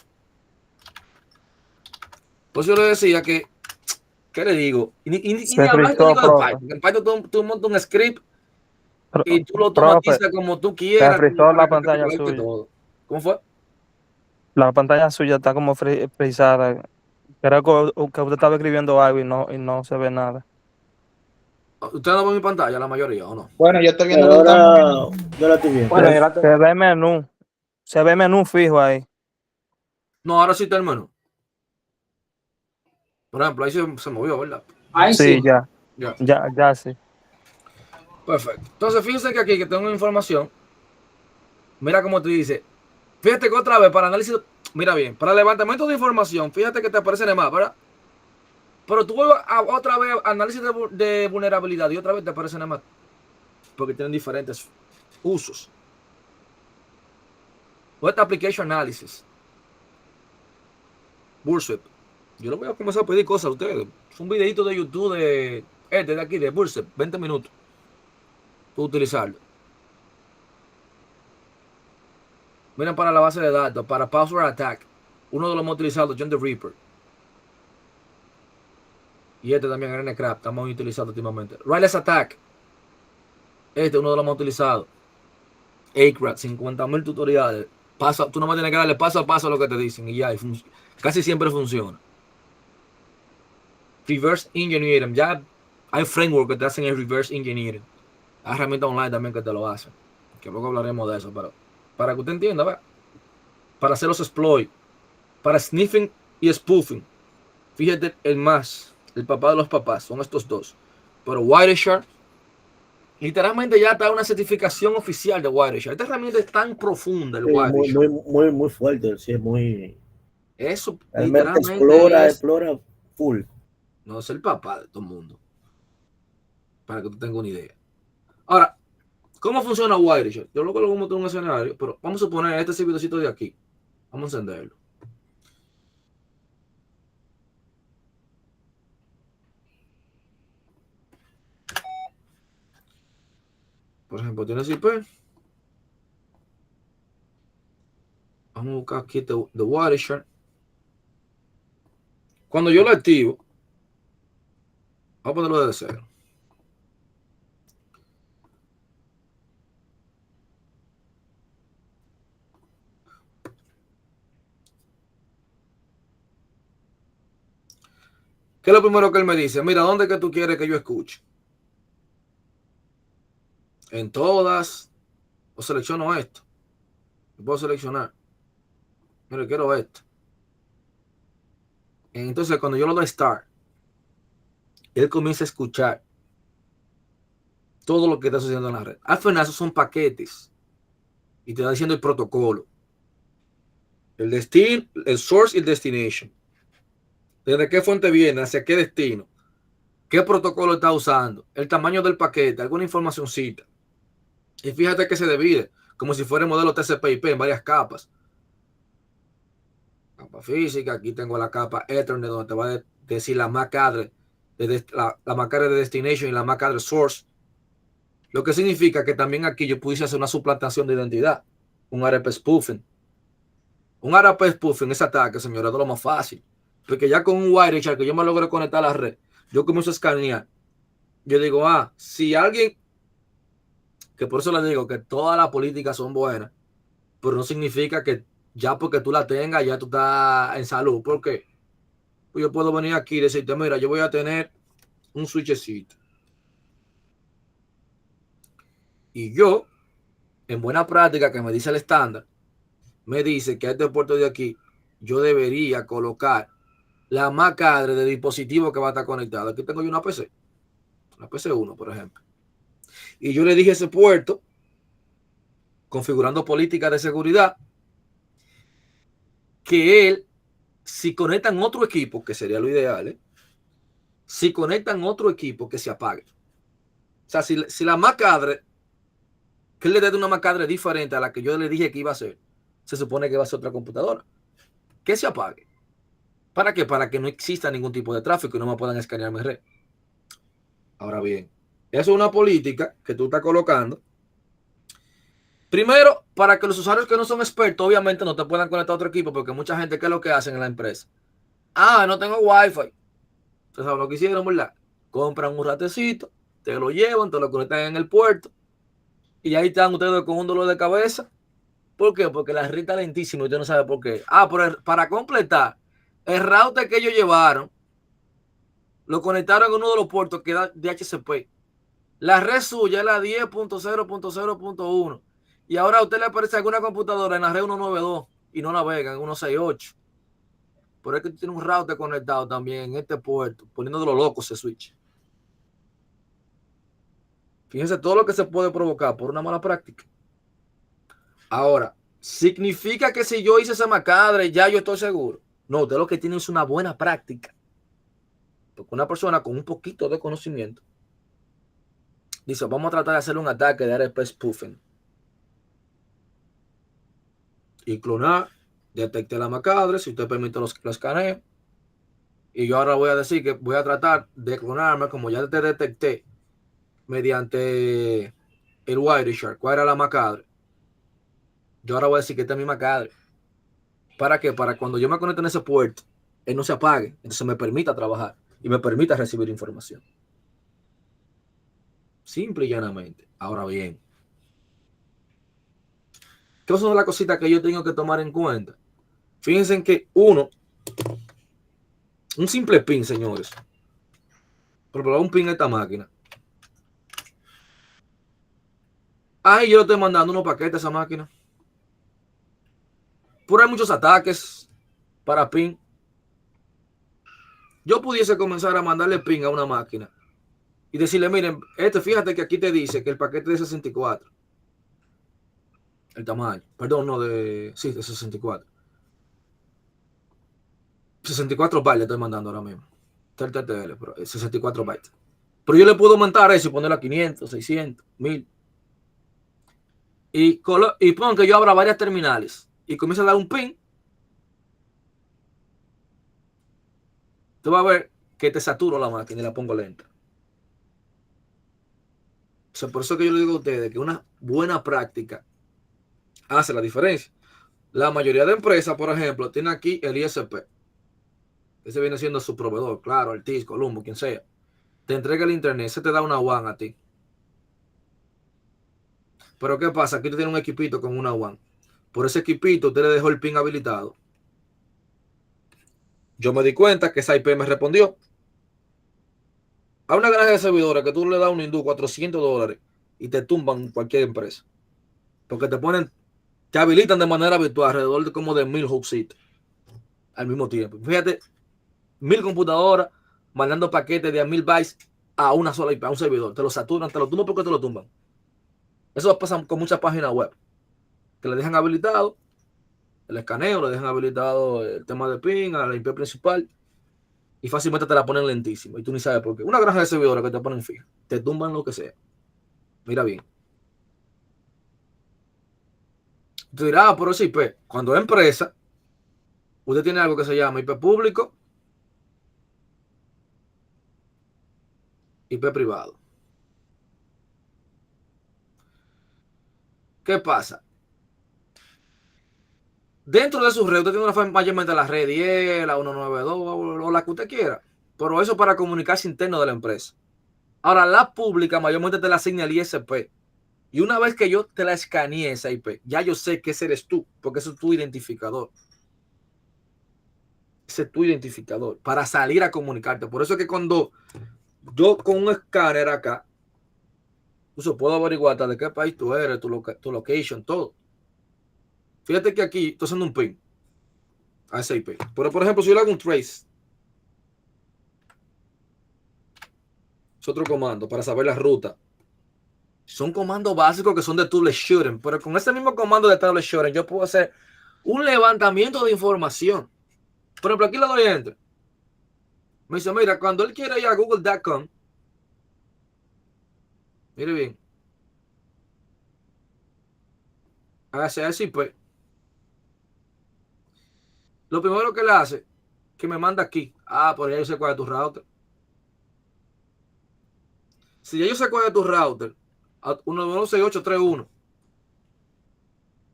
[SPEAKER 1] Pues yo le decía que, ¿qué le digo? Y
[SPEAKER 6] Se
[SPEAKER 1] hablar
[SPEAKER 6] frizó,
[SPEAKER 1] de
[SPEAKER 6] profe.
[SPEAKER 1] Python. En Python tú montas un script
[SPEAKER 6] Pro-
[SPEAKER 1] y tú lo
[SPEAKER 6] Profe,
[SPEAKER 1] automatizas como tú
[SPEAKER 6] se
[SPEAKER 1] quieras.
[SPEAKER 6] frizó la
[SPEAKER 1] Para que te
[SPEAKER 6] pantalla
[SPEAKER 1] colecte
[SPEAKER 6] suya.
[SPEAKER 1] todo. ¿Cómo fue?
[SPEAKER 6] La pantalla suya está como frizada. Creo que usted estaba escribiendo algo y no se ve nada.
[SPEAKER 1] ¿Usted no ve mi pantalla, la mayoría, o no?
[SPEAKER 3] Bueno, yo estoy viendo
[SPEAKER 2] Pero
[SPEAKER 3] que tú estás
[SPEAKER 2] ahora
[SPEAKER 3] moviendo.
[SPEAKER 2] yo la estoy viendo.
[SPEAKER 4] Bueno, yo la
[SPEAKER 6] Se ve menú. Se ve menú fijo ahí.
[SPEAKER 1] No, ahora sí está el menú. Por ejemplo, ahí se movió, ¿verdad?
[SPEAKER 3] Ahí
[SPEAKER 6] Sí,
[SPEAKER 3] sí.
[SPEAKER 1] Ya.
[SPEAKER 6] ya sí.
[SPEAKER 1] Perfecto. Entonces, fíjense que aquí que tengo información. Mira cómo te dice. Fíjate que otra vez para análisis. Mira bien, para levantamiento de información, fíjate que te aparece en el mapa, ¿verdad? Pero tú vuelves a otra vez análisis de vulnerabilidad y otra vez te aparece en el mapa. Porque tienen diferentes usos. Web Application Analysis. Burswap. Yo le voy a comenzar a pedir cosas a ustedes. Es un videito de YouTube de aquí, de Burswap, 20 minutos. Puedo utilizarlo. Miren para la base de datos, para Password Attack. Uno de los más utilizados, John the Reaper. Y este también, RNCrap, está muy utilizado últimamente. Wireless Attack. Este es uno de los más utilizados. ACRAT, 50.000 tutoriales. Tú nomás tienes que darle paso a paso a lo que te dicen y ya. Casi siempre funciona. Reverse Engineering. Ya hay framework que te hacen el Reverse Engineering. Hay herramientas online también que te lo hacen. Que luego hablaremos de eso. Pero para que usted entienda, ¿verdad? Para hacer los exploits. Para sniffing y spoofing. Fíjate el más. El papá de los papás. Son estos dos. Pero Wireshark. Literalmente ya está una certificación oficial de Wireshark. Esta herramienta es tan profunda, el
[SPEAKER 2] Sí,
[SPEAKER 1] Wireshark.
[SPEAKER 2] muy fuerte, sí, es muy...
[SPEAKER 1] Eso
[SPEAKER 2] Realmente
[SPEAKER 1] literalmente
[SPEAKER 2] explora full.
[SPEAKER 1] no es el papá de todo el mundo. Para que tú tengas una idea. Ahora, ¿cómo funciona Wireshark? Yo luego lo voy a mostrar en un escenario, pero vamos a poner este servidorcito de aquí. Vamos a encenderlo. Por ejemplo, tienes IP. Vamos a buscar aquí de Wireshark. Cuando yo lo activo, vamos a ponerlo desde cero. ¿Qué es lo primero que él me dice? Mira, ¿dónde es que tú quieres que yo escuche? En todas. O selecciono esto. Puedo seleccionar. Mira, quiero esto. Entonces, cuando yo lo doy Start, él comienza a escuchar todo lo que está sucediendo en la red. Al final, esos son paquetes. Y te está diciendo el protocolo. El destino, el source y el destination. ¿Desde qué fuente viene? ¿Hacia qué destino? ¿Qué protocolo está usando? El tamaño del paquete, alguna informacióncita. Y fíjate que se divide, como si fuera el modelo TCP/IP en varias capas. Capa física, aquí tengo la capa Ethernet, donde te va a decir la MAC address, la MAC address de destination y la MAC address source. Lo que significa que también aquí yo pudiese hacer una suplantación de identidad, un ARP spoofing. Un ARP spoofing, ese ataque, señora, es de lo más fácil. Porque ya con un Wireshark que yo me logro conectar a la red, yo comienzo a escanear. Yo digo, si alguien, que por eso le digo que todas las políticas son buenas, pero no significa que ya porque tú la tengas, ya tú estás en salud. ¿Por qué? Pues yo puedo venir aquí y decirte, mira, yo voy a tener un switchecito. Y yo, en buena práctica, que me dice el estándar, me dice que a este puerto de aquí, yo debería colocar la MAC address de dispositivo que va a estar conectado. Aquí tengo yo una PC. Una PC1, por ejemplo. Y yo le dije ese puerto, configurando políticas de seguridad, que él, si conectan otro equipo, que sería lo ideal, si conectan otro equipo, que se apague. O sea, si la MAC-Address, que él le dé una MAC-Address diferente a la que yo le dije que iba a ser, se supone que va a ser otra computadora, que se apague. ¿Para qué? Para que no exista ningún tipo de tráfico y no me puedan escanear mi red. Ahora bien, eso es una política que tú estás colocando. Primero, para que los usuarios que no son expertos, obviamente no te puedan conectar a otro equipo, porque mucha gente, ¿qué es lo que hacen en la empresa? Ah, no tengo Wi-Fi. Ustedes saben lo que hicieron, ¿verdad? Compran un ratecito, te lo llevan, te lo conectan en el puerto, y ahí están ustedes con un dolor de cabeza. ¿Por qué? Porque la red está lentísima y usted no sabe por qué. Ah, pero para completar, el router que ellos llevaron, lo conectaron en uno de los puertos que da DHCP. La red suya es la 10.0.0.1. Y ahora a usted le aparece alguna computadora en la red 192 y no navega en 168. Por eso que tiene un router conectado también en este puerto, poniendo de lo loco ese switch. Fíjense todo lo que se puede provocar por una mala práctica. Ahora, ¿significa que si yo hice esa MAC-Address ya yo estoy seguro? No, usted lo que tiene es una buena práctica. Porque una persona con un poquito de conocimiento dice, vamos a tratar de hacer un ataque de ARP spoofing. Y clonar, detecte la MAC-Address, si usted permite los escaneo. Y yo ahora voy a decir que voy a tratar de clonarme, como ya te detecté, mediante el Wireshark, cuál era la MAC-Address. Yo ahora voy a decir que esta es mi MAC-Address. ¿Para qué? Para cuando yo me conecte en ese puerto, él no se apague, entonces me permita trabajar y me permita recibir información. Simple y llanamente. Ahora bien, ¿qué son las cositas que yo tengo que tomar en cuenta? Fíjense en que un simple pin, señores. Por ejemplo, un pin en esta máquina. Ahí yo estoy mandando unos paquetes a esa máquina. Por hay muchos ataques para pin. Yo pudiese comenzar a mandarle pin a una máquina y decirle, miren, fíjate que aquí te dice que el paquete de 64. El tamaño. Perdón, no de 64. 64 bytes le estoy mandando ahora mismo. TTL, pero 64 bytes. Pero yo le puedo aumentar eso y ponerlo a 500, 600, 1000. Y pongo que yo abra varias terminales y comienzo a dar un pin. Tú vas a ver que te saturo la máquina y la pongo lenta. O sea, por eso que yo le digo a ustedes que una buena práctica hace la diferencia. La mayoría de empresas, por ejemplo, tiene aquí el ISP. Ese viene siendo su proveedor, claro, Altiz, Columbo, quien sea. Te entrega el internet, se te da una WAN a ti. Pero ¿qué pasa? Aquí tú tienes un equipito con una WAN. Por ese equipito usted le dejó el pin habilitado. Yo me di cuenta que esa IP me respondió. A una granja de servidores que tú le das un hindú $400 y te tumban cualquier empresa. Porque te habilitan de manera virtual alrededor de como de 1000 hubsitos al mismo tiempo. Fíjate, 1000 computadoras mandando paquetes de 1000 bytes a una sola IP, a un servidor. Te lo saturan, te lo tumban porque te lo tumban. Eso pasa con muchas páginas web que le dejan habilitado el escaneo, le dejan habilitado el tema de ping a la IP principal y fácilmente te la ponen lentísimo y tú ni sabes por qué. Una granja de servidores que te ponen fija, te tumban lo que sea. Mira bien. Tú dirás, pero es IP. Cuando es empresa, usted tiene algo que se llama IP público, IP privado. ¿Qué pasa? Dentro de su red, usted tiene mayormente la red 10, la 192 o la que usted quiera. Pero eso para comunicarse interno de la empresa. Ahora, la pública mayormente te la asigna el ISP. Y una vez que yo te la escaneé esa IP, ya yo sé que ese eres tú, porque eso es tu identificador. Ese es tu identificador para salir a comunicarte. Por eso es que cuando yo con un escáner acá, incluso puedo averiguar hasta de qué país tú eres, tu location, todo. Fíjate que aquí estoy haciendo un ping a esa IP. Pero, por ejemplo, si yo le hago un trace, es otro comando para saber la ruta. Son comandos básicos que son de troubleshooting, pero con ese mismo comando de troubleshooting yo puedo hacer un levantamiento de información. Por ejemplo, aquí le doy enter. Me dice, mira, cuando él quiere ir a google.com, mire bien, hacia ese IP, lo primero que le hace, que me manda aquí. Ah, por ahí yo sé cuál es tu router. Si ya yo sé cuál es tu router, 16831,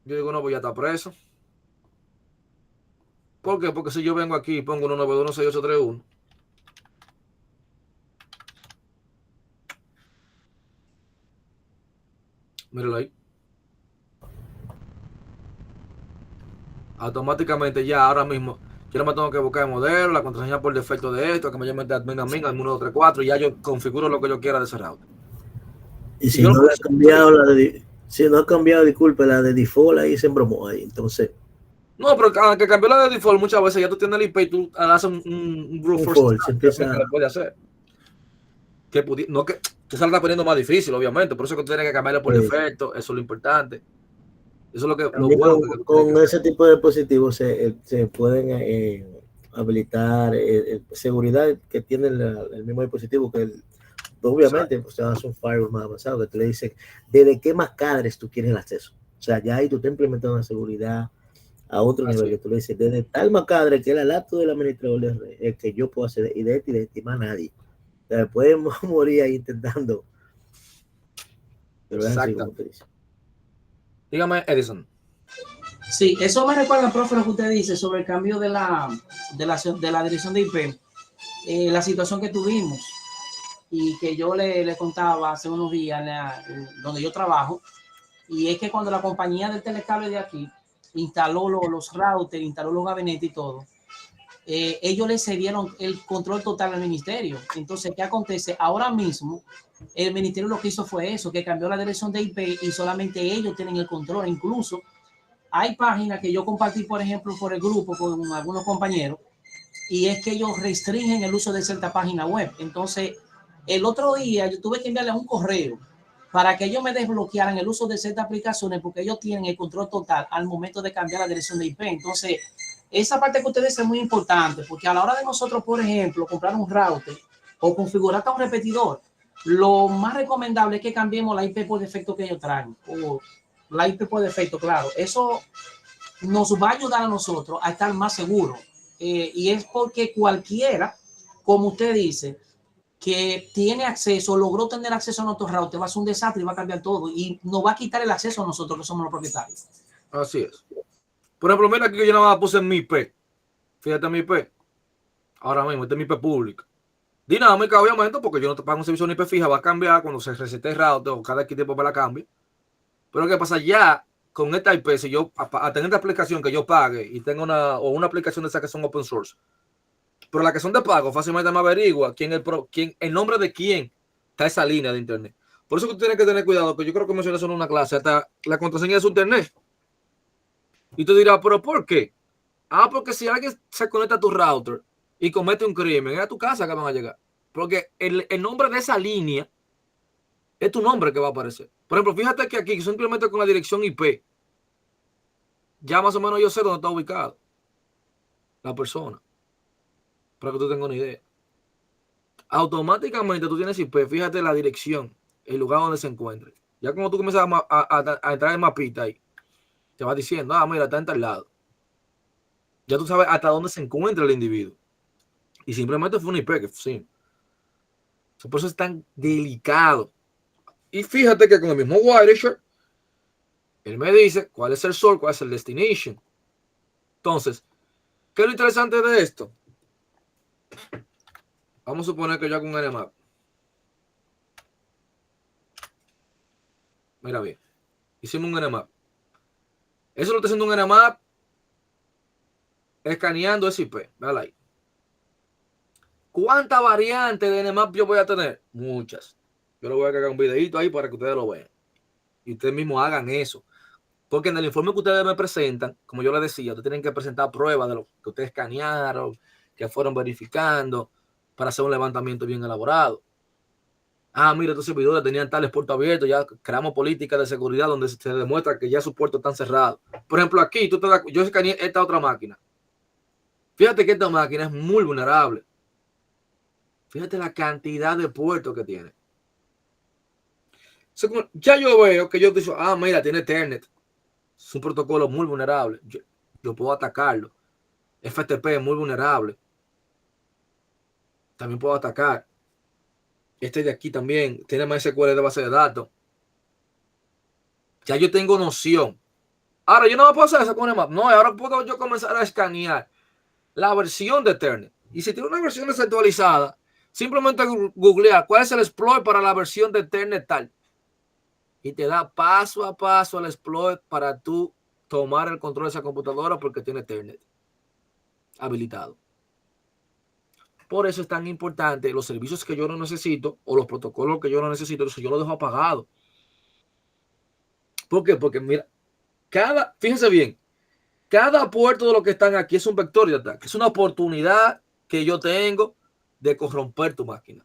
[SPEAKER 1] yo digo, no, pues ya está preso. ¿Por qué? Porque si yo vengo aquí y pongo 192.16831, míralo ahí. Automáticamente ya ahora mismo yo no me tengo que buscar el modelo, la contraseña por defecto de esto, que me llame de admin al 1234 y ya yo configuro lo que yo quiera de ese router.
[SPEAKER 2] Y si no le ha cambiado si no ha cambiado, disculpe, la de default ahí se embromó ahí. Entonces,
[SPEAKER 1] no, pero aunque cambió la de default, muchas veces ya tú tienes el IP y tú haces un brute force
[SPEAKER 2] se empieza
[SPEAKER 1] que le puede hacer. No que se está poniendo más difícil, obviamente, por eso es que tú tienes que cambiarle por defecto, eso es lo importante. Eso es lo que lo bueno
[SPEAKER 2] con ese tipo de dispositivos se pueden habilitar seguridad que tiene el mismo dispositivo que obviamente pues, hace un firewall más avanzado que te le dice desde qué MAC-address tú quieres el acceso. O sea, ya ahí tú te implementando una seguridad a otro nivel que tú le dices desde tal MAC-address que es el laptop del administrador de red, el que yo puedo hacer y de este más nadie. O sea, podemos morir ahí intentando. Pero es así como te dice.
[SPEAKER 1] Dígame, Edison.
[SPEAKER 3] Sí, eso me recuerda, profe, lo que usted dice sobre el cambio de la dirección de IP, la situación que tuvimos y que yo le contaba hace unos días donde yo trabajo, y es que cuando la compañía del telecable de aquí instaló los routers, instaló los gabinetes y todo, ellos le cedieron el control total al ministerio. Entonces, ¿qué acontece? Ahora mismo, el ministerio lo que hizo fue eso, que cambió la dirección de IP y solamente ellos tienen el control. Incluso hay páginas que yo compartí, por ejemplo, por el grupo con algunos compañeros, y es que ellos restringen el uso de cierta página web. Entonces, el otro día yo tuve que enviarle un correo para que ellos me desbloquearan el uso de ciertas aplicaciones porque ellos tienen el control total al momento de cambiar la dirección de IP. Entonces, esa parte que ustedes es muy importante porque a la hora de nosotros, por ejemplo, comprar un router o configurar un repetidor, lo más recomendable es que cambiemos la IP por defecto que ellos traen, o la IP por defecto, claro. Eso nos va a ayudar a nosotros a estar más seguros. Y es porque cualquiera, como usted dice, que tiene acceso, logró tener acceso a nuestro router, va a ser un desastre y va a cambiar todo y nos va a quitar el acceso a nosotros que somos los propietarios.
[SPEAKER 1] Así es. Por ejemplo, mira aquí que yo nada más puse en mi IP. Fíjate en mi IP. Ahora mismo, este es mi IP público. Dinámica, obviamente, porque yo no te pago un servicio de IP fija, va a cambiar cuando se resete el router o cada X tiempo me la cambie. Pero ¿qué pasa? Ya con esta IP, si yo a tener esta aplicación que yo pague y tengo una aplicación de esas que son open source, pero las que son de pago, fácilmente me averigua el nombre de quién está esa línea de internet. Por eso que tú tienes que tener cuidado, que yo creo que mencioné eso en una clase, hasta la contraseña de su internet. Y tú dirás, ¿pero por qué? Ah, porque si alguien se conecta a tu router y comete un crimen, es a tu casa que van a llegar. Porque el nombre de esa línea es tu nombre que va a aparecer. Por ejemplo, fíjate que aquí simplemente con la dirección IP, ya más o menos yo sé dónde está ubicado la persona. Para que tú tengas una idea. Automáticamente tú tienes IP, fíjate la dirección, el lugar donde se encuentre. Ya como tú comienzas a entrar en mapita ahí, te va diciendo, ah, mira, está en tal lado. Ya tú sabes hasta dónde se encuentra el individuo. Y simplemente fue un IP que sí. Por eso es tan delicado. Y fíjate que con el mismo Wireshark, él me dice cuál es el source, cuál es el destination. Entonces, ¿qué es lo interesante de esto? Vamos a suponer que yo hago un Nmap. Mira bien, hicimos un Nmap. Eso lo está haciendo un Nmap escaneando ese IP. Véala ahí. ¿Cuántas variantes de Nmap yo voy a tener? Muchas. Yo le voy a cargar un videito ahí para que ustedes lo vean. Y ustedes mismos hagan eso. Porque en el informe que ustedes me presentan, como yo les decía, ustedes tienen que presentar pruebas de lo que ustedes escanearon, que fueron verificando, para hacer un levantamiento bien elaborado. Mira, estos servidores tenían tales puertos abiertos, ya creamos políticas de seguridad donde se demuestra que ya sus puertos están cerrados. Por ejemplo, aquí yo escaneé esta otra máquina. Fíjate que esta máquina es muy vulnerable. Fíjate la cantidad de puertos que tiene. Ya yo veo que yo digo, mira, tiene Ethernet. Es un protocolo muy vulnerable. Yo puedo atacarlo. FTP es muy vulnerable. También puedo atacar. Este de aquí también tiene MySQL de base de datos. Ya yo tengo noción. Ahora yo no puedo hacer eso con el map. No, ahora puedo yo comenzar a escanear la versión de Ethernet. Y si tiene una versión desactualizada, simplemente googlear cuál es el exploit para la versión de Ethernet tal. Y te da paso a paso el exploit para tú tomar el control de esa computadora porque tiene Ethernet habilitado. Por eso es tan importante los servicios que yo no necesito o los protocolos que yo no necesito, eso yo lo dejo apagado. ¿Por qué? Porque mira, fíjense bien, cada puerto de los que están aquí es un vector de ataque, es una oportunidad que yo tengo de corromper tu máquina.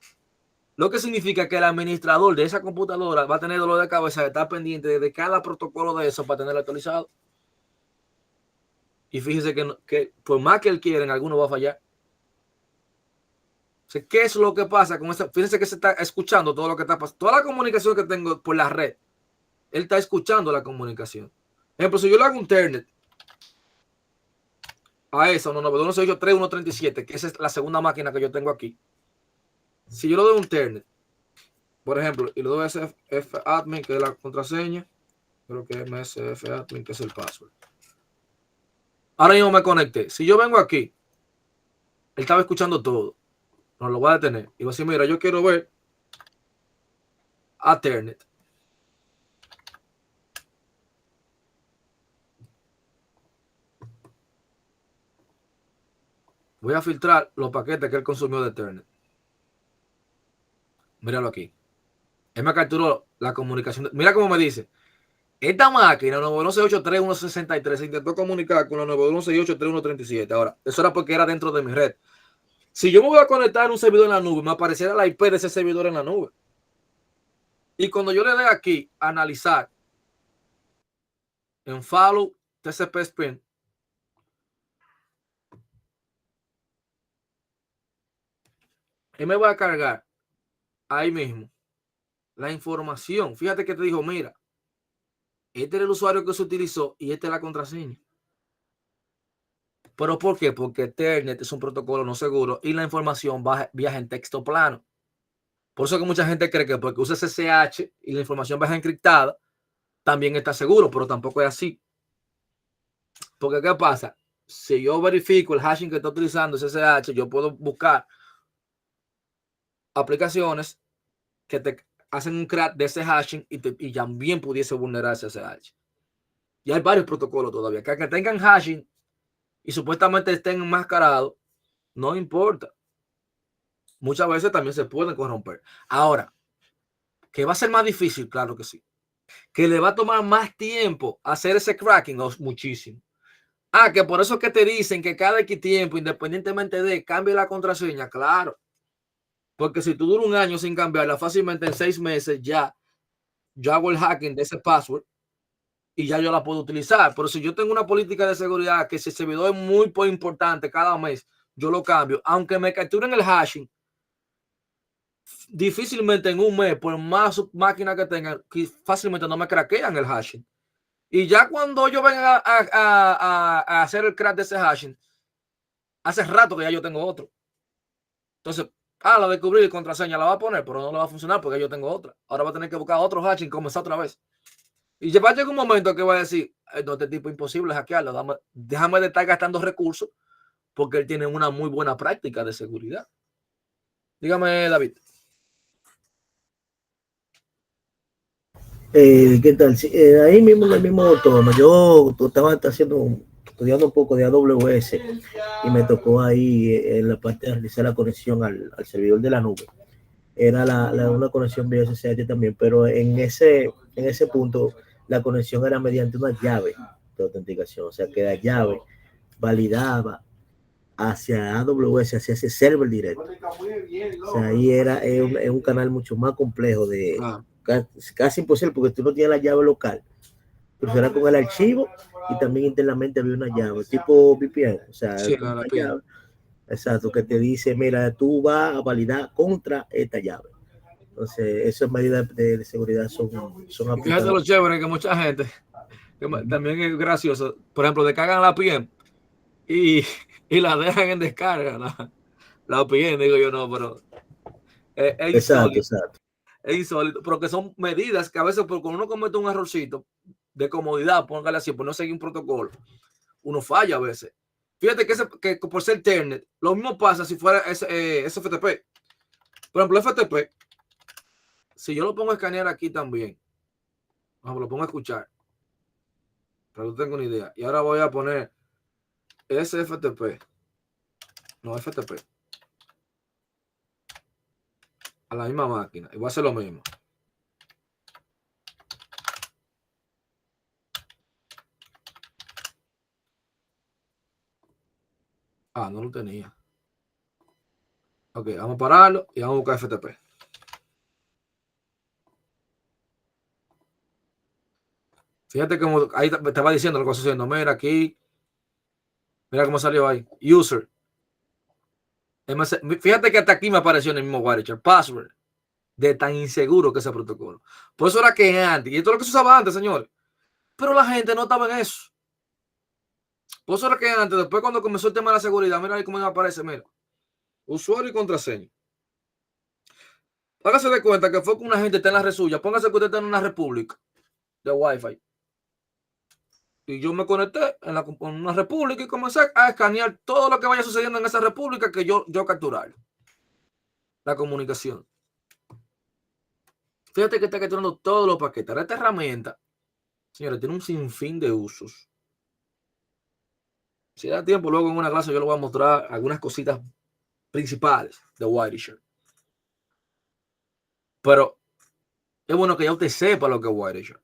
[SPEAKER 1] Lo que significa que el administrador de esa computadora va a tener dolor de cabeza de estar pendiente de cada protocolo de eso para tenerlo actualizado. Y fíjense que por más que él quiera, en alguno va a fallar. ¿Qué es lo que pasa con eso? Fíjense que se está escuchando todo lo que está pasando. Toda la comunicación que tengo por la red, él está escuchando la comunicación. Por ejemplo, si yo le hago un Ethernet a esa 192.168.3.1.37, que esa es la segunda máquina que yo tengo aquí. Si yo le doy un Ethernet, por ejemplo, y le doy msfadmin, que es la contraseña, creo que es msfadmin, que es el password. Ahora mismo me conecté. Si yo vengo aquí, él estaba escuchando todo. No lo voy a detener. Y voy a decir, mira, yo quiero ver a Ethernet. Voy a filtrar los paquetes que él consumió de Ethernet. Míralo aquí. Él me capturó la comunicación. Mira cómo me dice. Esta máquina, 912.8.3.1.63, se intentó comunicar con la 912.8.3.1.37. Ahora, eso era porque era dentro de mi red. Si yo me voy a conectar a un servidor en la nube, me aparecerá la IP de ese servidor en la nube. Y cuando yo le dé aquí a analizar en follow TCP Spin, él me va a cargar ahí mismo la información. Fíjate que te dijo, mira, este era el usuario que se utilizó y esta es la contraseña. ¿Pero por qué? Porque Ethernet es un protocolo no seguro y la información viaja en texto plano. Por eso que mucha gente cree que porque usa SSH y la información viaja encriptada, también está seguro, pero tampoco es así. Porque ¿qué pasa? Si yo verifico el hashing que está utilizando SSH, yo puedo buscar aplicaciones que te hacen un crack de ese hashing y también pudiese vulnerar SSH. Y hay varios protocolos todavía que tengan hashing y supuestamente estén enmascarados, no importa. Muchas veces también se pueden corromper. Ahora, que va a ser más difícil, claro que sí. Que le va a tomar más tiempo hacer ese cracking, muchísimo. Que por eso es que te dicen que cada X tiempo, independientemente de cambie la contraseña, claro. Porque si tú duras un año sin cambiarla, fácilmente en 6 meses ya yo hago el hacking de ese password y ya yo la puedo utilizar. Pero si yo tengo una política de seguridad que si el servidor es muy importante cada mes, yo lo cambio. Aunque me capturen el hashing, difícilmente en un mes, por más máquinas que tengan, fácilmente no me craquean el hashing. Y ya cuando yo venga a hacer el crack de ese hashing, hace rato que ya yo tengo otro. Entonces, la descubrir contraseña la va a poner, pero no le va a funcionar porque yo tengo otra. Ahora va a tener que buscar otro hashing y comenzar otra vez. Y va a llegar un momento que va a decir, no, este tipo es imposible hackearlo. Déjame de estar gastando recursos porque él tiene una muy buena práctica de seguridad. Dígame, David.
[SPEAKER 2] ¿Qué tal? Sí, ahí mismo en el mismo tono, yo estaba estudiando un poco de AWS y me tocó ahí en la parte de realizar la conexión al servidor de la nube. Era una conexión vía SSH también, pero en ese punto la conexión era mediante una llave de autenticación, o sea que la llave validaba hacia AWS, hacia ese server directo. O sea, ahí es un canal mucho más complejo, casi imposible, porque tú no tienes la llave local. Pero será con el archivo y también internamente había una llave, tipo VPN, o sea,
[SPEAKER 1] Sí,
[SPEAKER 2] una llave, exacto, que te dice, mira, tú vas a validar contra esta llave. Entonces, esas medidas de seguridad son
[SPEAKER 1] aplicadas. Fíjate lo chévere que mucha gente, que también es gracioso, por ejemplo, descargan la PM y la dejan en descarga, la PM, digo yo, no, pero es
[SPEAKER 2] exacto,
[SPEAKER 1] insólito.
[SPEAKER 2] exacto.
[SPEAKER 1] Es insólito, pero que son medidas que a veces cuando uno comete un errorcito de comodidad, póngale así, por no seguir un protocolo, uno falla a veces. Fíjate que por ser Telnet, lo mismo pasa si fuera SFTP. Por ejemplo, FTP, si yo lo pongo a escanear aquí también, lo pongo a escuchar, pero no tengo ni idea. Y ahora voy a poner SFTP, no FTP, a la misma máquina, y voy a hacer lo mismo. Ah, no lo tenía. Ok, vamos a pararlo y vamos a buscar FTP. Fíjate cómo ahí te estaba diciendo lo que está haciendo. Mira aquí. Mira cómo salió ahí. User. Fíjate que hasta aquí me apareció en el mismo Wireshark. Password. De tan inseguro que ese protocolo. Por eso era que antes. Y esto es lo que se usaba antes, señores. Pero la gente no estaba en eso. Por eso era que antes. Después cuando comenzó el tema de la seguridad. Mira ahí cómo me aparece. Mira. Usuario y contraseña. Hágase de cuenta que fue que una gente está en la red suya. Póngase que usted está en una república de Wi-Fi. Y yo me conecté en una república y comencé a escanear todo lo que vaya sucediendo en esa república que yo capturar. La comunicación. Fíjate que está capturando todos los paquetes. Esta herramienta, señores, tiene un sinfín de usos. Si da tiempo, luego en una clase yo les voy a mostrar algunas cositas principales de Wireshark. Pero es bueno que ya usted sepa lo que es Wireshark.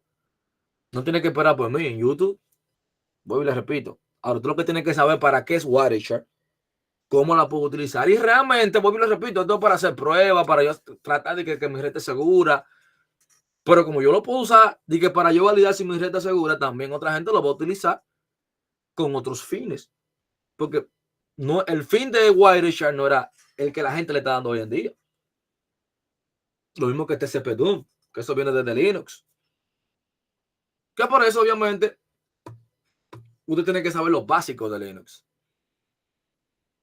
[SPEAKER 1] No tiene que esperar por mí en YouTube. Voy y le repito. Ahora, tú lo que tienes que saber para qué es Wireshark, cómo la puedo utilizar. Y realmente, voy y le repito, esto es para hacer pruebas, para yo tratar de que mi red esté segura. Pero como yo lo puedo usar, de que para yo validar si mi red está segura, también otra gente lo va a utilizar con otros fines. Porque no, el fin de Wireshark no era el que la gente le está dando hoy en día. Lo mismo que TCP/DOM, que eso viene desde Linux. Que por eso, obviamente, usted tiene que saber los básicos de Linux.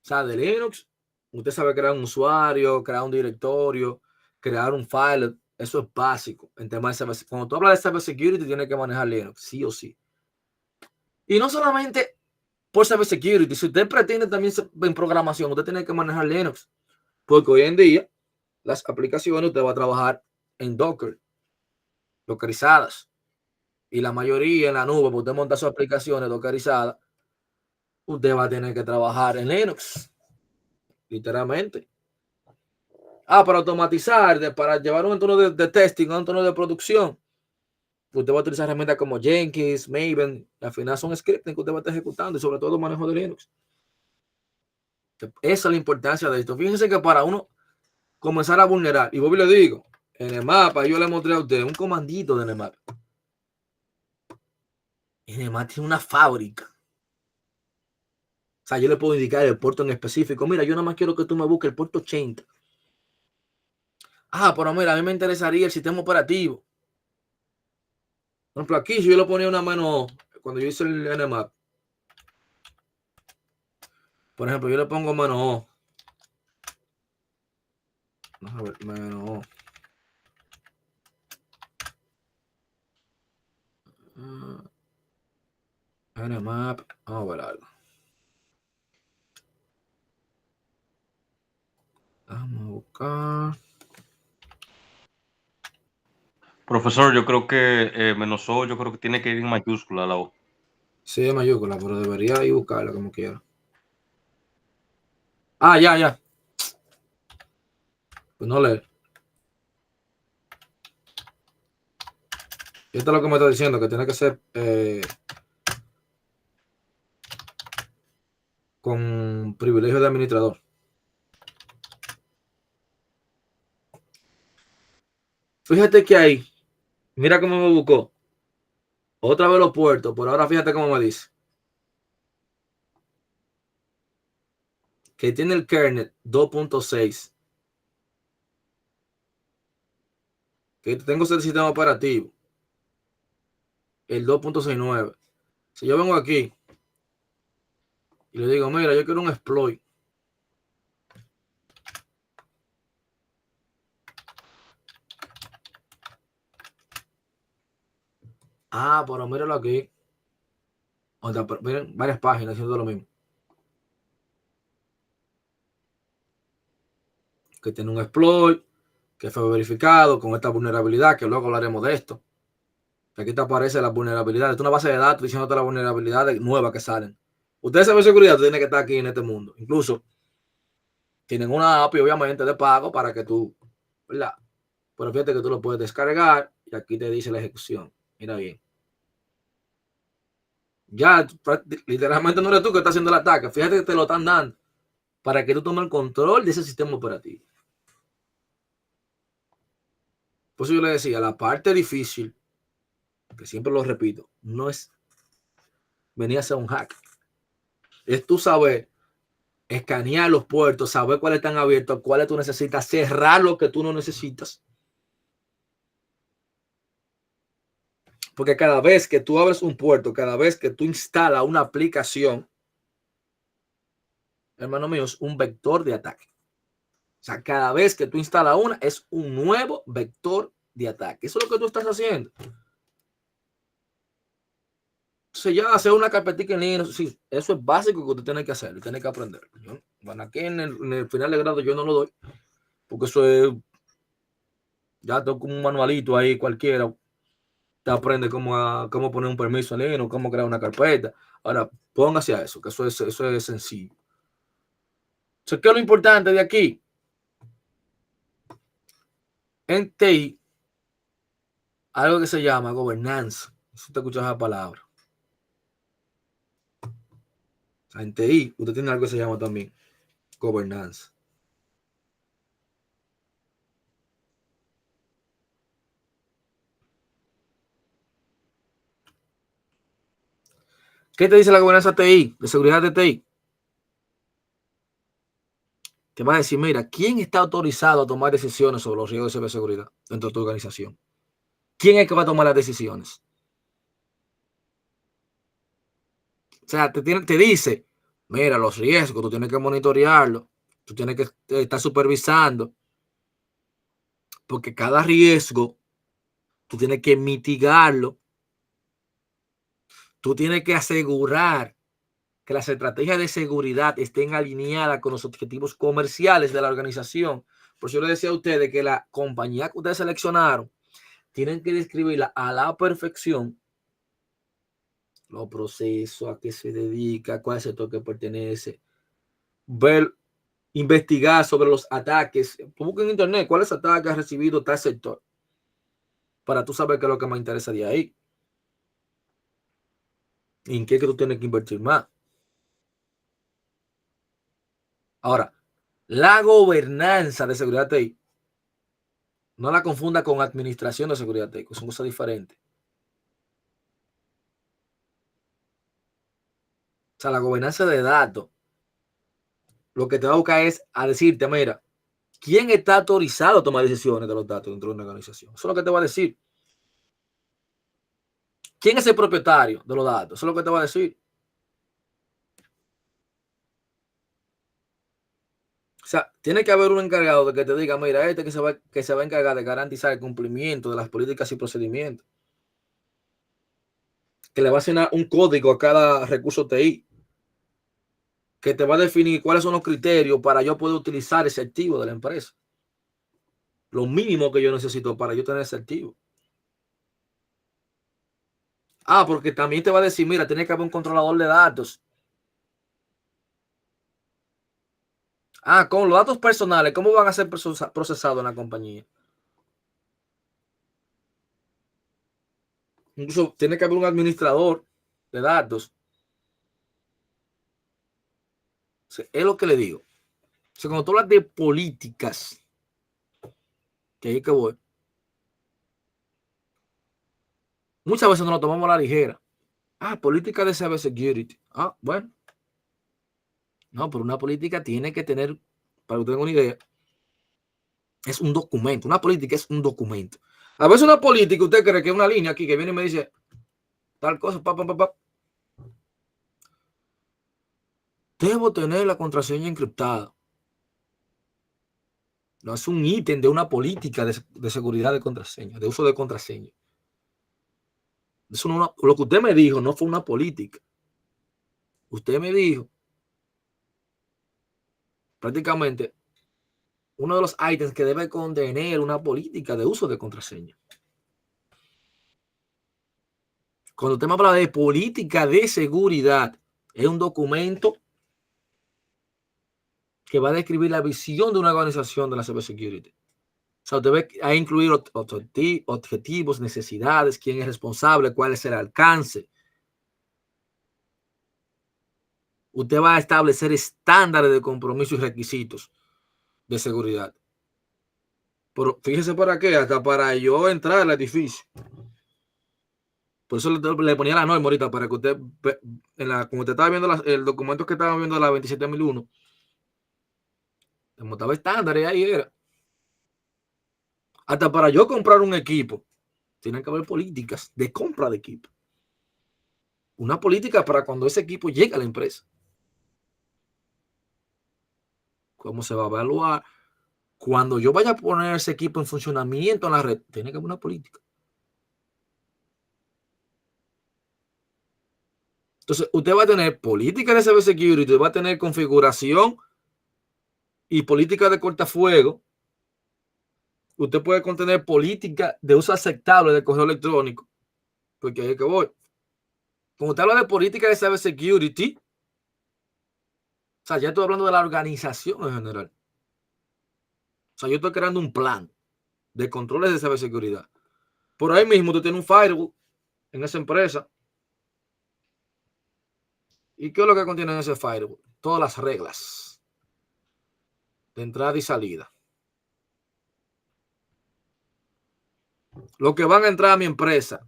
[SPEAKER 1] O sea, de Linux, usted sabe crear un usuario, crear un directorio, crear un file. Eso es básico en temas de cyber. Cuando tú hablas de cybersecurity, tienes que manejar Linux, sí o sí. Y no solamente por cybersecurity, si usted pretende también en programación, usted tiene que manejar Linux. Porque hoy en día, las aplicaciones usted va a trabajar en Docker, dockerizadas. Y la mayoría en la nube, porque usted monta sus aplicaciones dockerizadas, usted va a tener que trabajar en Linux. Literalmente. Para automatizar, para llevar un entorno de testing, un entorno de producción, usted va a utilizar herramientas como Jenkins, Maven, y al final son scripts que usted va a estar ejecutando y sobre todo manejo de Linux. Esa es la importancia de esto. Fíjense que para uno comenzar a vulnerar, y Bobby le digo, en el mapa, yo le mostré a usted un comandito de Nmap. Nmap tiene una fábrica. O sea, yo le puedo indicar el puerto en específico. Mira, yo nada más quiero que tú me busques el puerto 80. Pero mira, a mí me interesaría el sistema operativo. Por ejemplo, aquí si yo le ponía una mano cuando yo hice el Nmap. Por ejemplo, yo le pongo mano O. Vamos a ver, mano O. Nmap. Vamos a ver algo. Vamos a buscar.
[SPEAKER 7] Profesor, yo creo que menos O, yo creo que tiene que ir en mayúscula la O.
[SPEAKER 1] Sí, es mayúscula, pero debería ir buscarla como quiera. Ya. Pues no leer. Esto es lo que me está diciendo, que tiene que ser con privilegio de administrador. Fíjate que ahí, mira cómo me buscó. Otra vez los puertos, por ahora fíjate cómo me dice. Que tiene el kernel 2.6. Que tengo el sistema operativo. El 2.69. Si yo vengo aquí y le digo, mira, yo quiero un exploit. Ah, pero míralo aquí. O sea, miren, varias páginas haciendo lo mismo. Que tiene un exploit, que fue verificado con esta vulnerabilidad, que luego hablaremos de esto. Aquí te aparece la vulnerabilidad. Es una base de datos diciéndote las vulnerabilidades nuevas que salen. Ustedes saben seguridad, tú tienes que estar aquí en este mundo. Incluso tienen una API, obviamente, de pago para que tú, ¿verdad? Pero fíjate que tú lo puedes descargar y aquí te dice la ejecución. Mira bien. Ya literalmente no eres tú que estás haciendo el ataque. Fíjate que te lo están dando para que tú tomes el control de ese sistema operativo. Por eso yo le decía, la parte difícil, que siempre lo repito, no es venir a hacer un hack. Es tú saber escanear los puertos, saber cuáles están abiertos, cuáles tú necesitas, cerrar lo que tú no necesitas. Porque cada vez que tú abres un puerto, cada vez que tú instalas una aplicación, hermano mío, es un vector de ataque. O sea, cada vez que tú instalas una, es un nuevo vector de ataque. Eso es lo que tú estás haciendo. Entonces ya hacer una carpetita en línea, sí, eso es básico que usted tiene que hacer, tiene que aprender. Bueno, aquí en el final de grado yo no lo doy, porque eso es, ya tengo como un manualito ahí cualquiera, te aprende cómo poner un permiso en línea, cómo crear una carpeta. Ahora, póngase a eso, que eso es sencillo. Entonces, ¿qué es lo importante de aquí? En TI, algo que se llama gobernanza. Si te escuchas esa palabra. O sea, en TI, usted tiene algo que se llama también gobernanza. ¿Qué te dice la gobernanza TI? De seguridad de TI. Te va a decir, mira, ¿quién está autorizado a tomar decisiones sobre los riesgos de ciberseguridad dentro de tu organización? ¿Quién es que va a tomar las decisiones? O sea, te dice, mira, los riesgos, tú tienes que monitorearlo, tú tienes que estar supervisando, porque cada riesgo, tú tienes que mitigarlo, tú tienes que asegurar que las estrategias de seguridad estén alineadas con los objetivos comerciales de la organización. Por eso yo le decía a ustedes que la compañía que ustedes seleccionaron tienen que describirla a la perfección, los procesos, a qué se dedica, cuál sector que pertenece, ver, investigar sobre los ataques. Busca en internet cuáles ataques ha recibido tal sector para tú saber qué es lo que más interesa de ahí. ¿Y en qué que tú tienes que invertir más? Ahora, la gobernanza de seguridad TI, no la confunda con administración de seguridad TI, son cosas diferentes. O sea, la gobernanza de datos, lo que te va a buscar es a decirte, mira, ¿quién está autorizado a tomar decisiones de los datos dentro de una organización? Eso es lo que te va a decir. ¿Quién es el propietario de los datos? Eso es lo que te va a decir. O sea, tiene que haber un encargado de que te diga, mira, que se va a encargar de garantizar el cumplimiento de las políticas y procedimientos. Que le va a asignar un código a cada recurso TI. Que te va a definir cuáles son los criterios para yo poder utilizar ese activo de la empresa. Lo mínimo que yo necesito para yo tener ese activo. Ah, porque también te va a decir, mira, tiene que haber un controlador de datos. Ah, con los datos personales, ¿cómo van a ser procesados en la compañía? Incluso tiene que haber un administrador de datos. Es lo que le digo. O sea, cuando tú hablas de políticas, que ahí que voy, muchas veces nos lo tomamos a la ligera. Política de cybersecurity. Bueno. No, pero una política tiene que tener, para que tengan una idea, es un documento. Una política es un documento. A veces una política, usted cree que es una línea aquí que viene y me dice tal cosa, Debo tener la contraseña encriptada. No es un ítem de una política de seguridad de contraseña, de uso de contraseña. Eso no, lo que usted me dijo no fue una política. Usted me dijo prácticamente uno de los ítems que debe contener una política de uso de contraseña. Cuando usted me habla de política de seguridad, es un documento que va a describir la visión de una organización de la cybersecurity. O sea, usted va a incluir objetivos, necesidades, quién es responsable, cuál es el alcance. Usted va a establecer estándares de compromiso y requisitos de seguridad. Pero fíjese para qué, hasta para yo entrar al edificio. Por eso le ponía la norma ahorita, para que usted, como usted estaba viendo el documento que estaba viendo de la 27001, como estaba estándar, ahí era. Hasta para yo comprar un equipo, tienen que haber políticas de compra de equipo. Una política para cuando ese equipo llegue a la empresa. ¿Cómo se va a evaluar? Cuando yo vaya a poner ese equipo en funcionamiento en la red, tiene que haber una política. Entonces, usted va a tener política de cybersecurity, va a tener configuración y política de cortafuego. Usted puede contener política de uso aceptable de correo electrónico, porque ahí es que voy. Cuando usted habla de política de cybersecurity, o sea, ya estoy hablando de la organización en general. O sea, yo estoy creando un plan de controles de ciberseguridad. Por ahí mismo tú tienes un firewall en esa empresa. ¿Y qué es lo que contiene en ese firewall? Todas las reglas de entrada y salida. Los que van a entrar a mi empresa,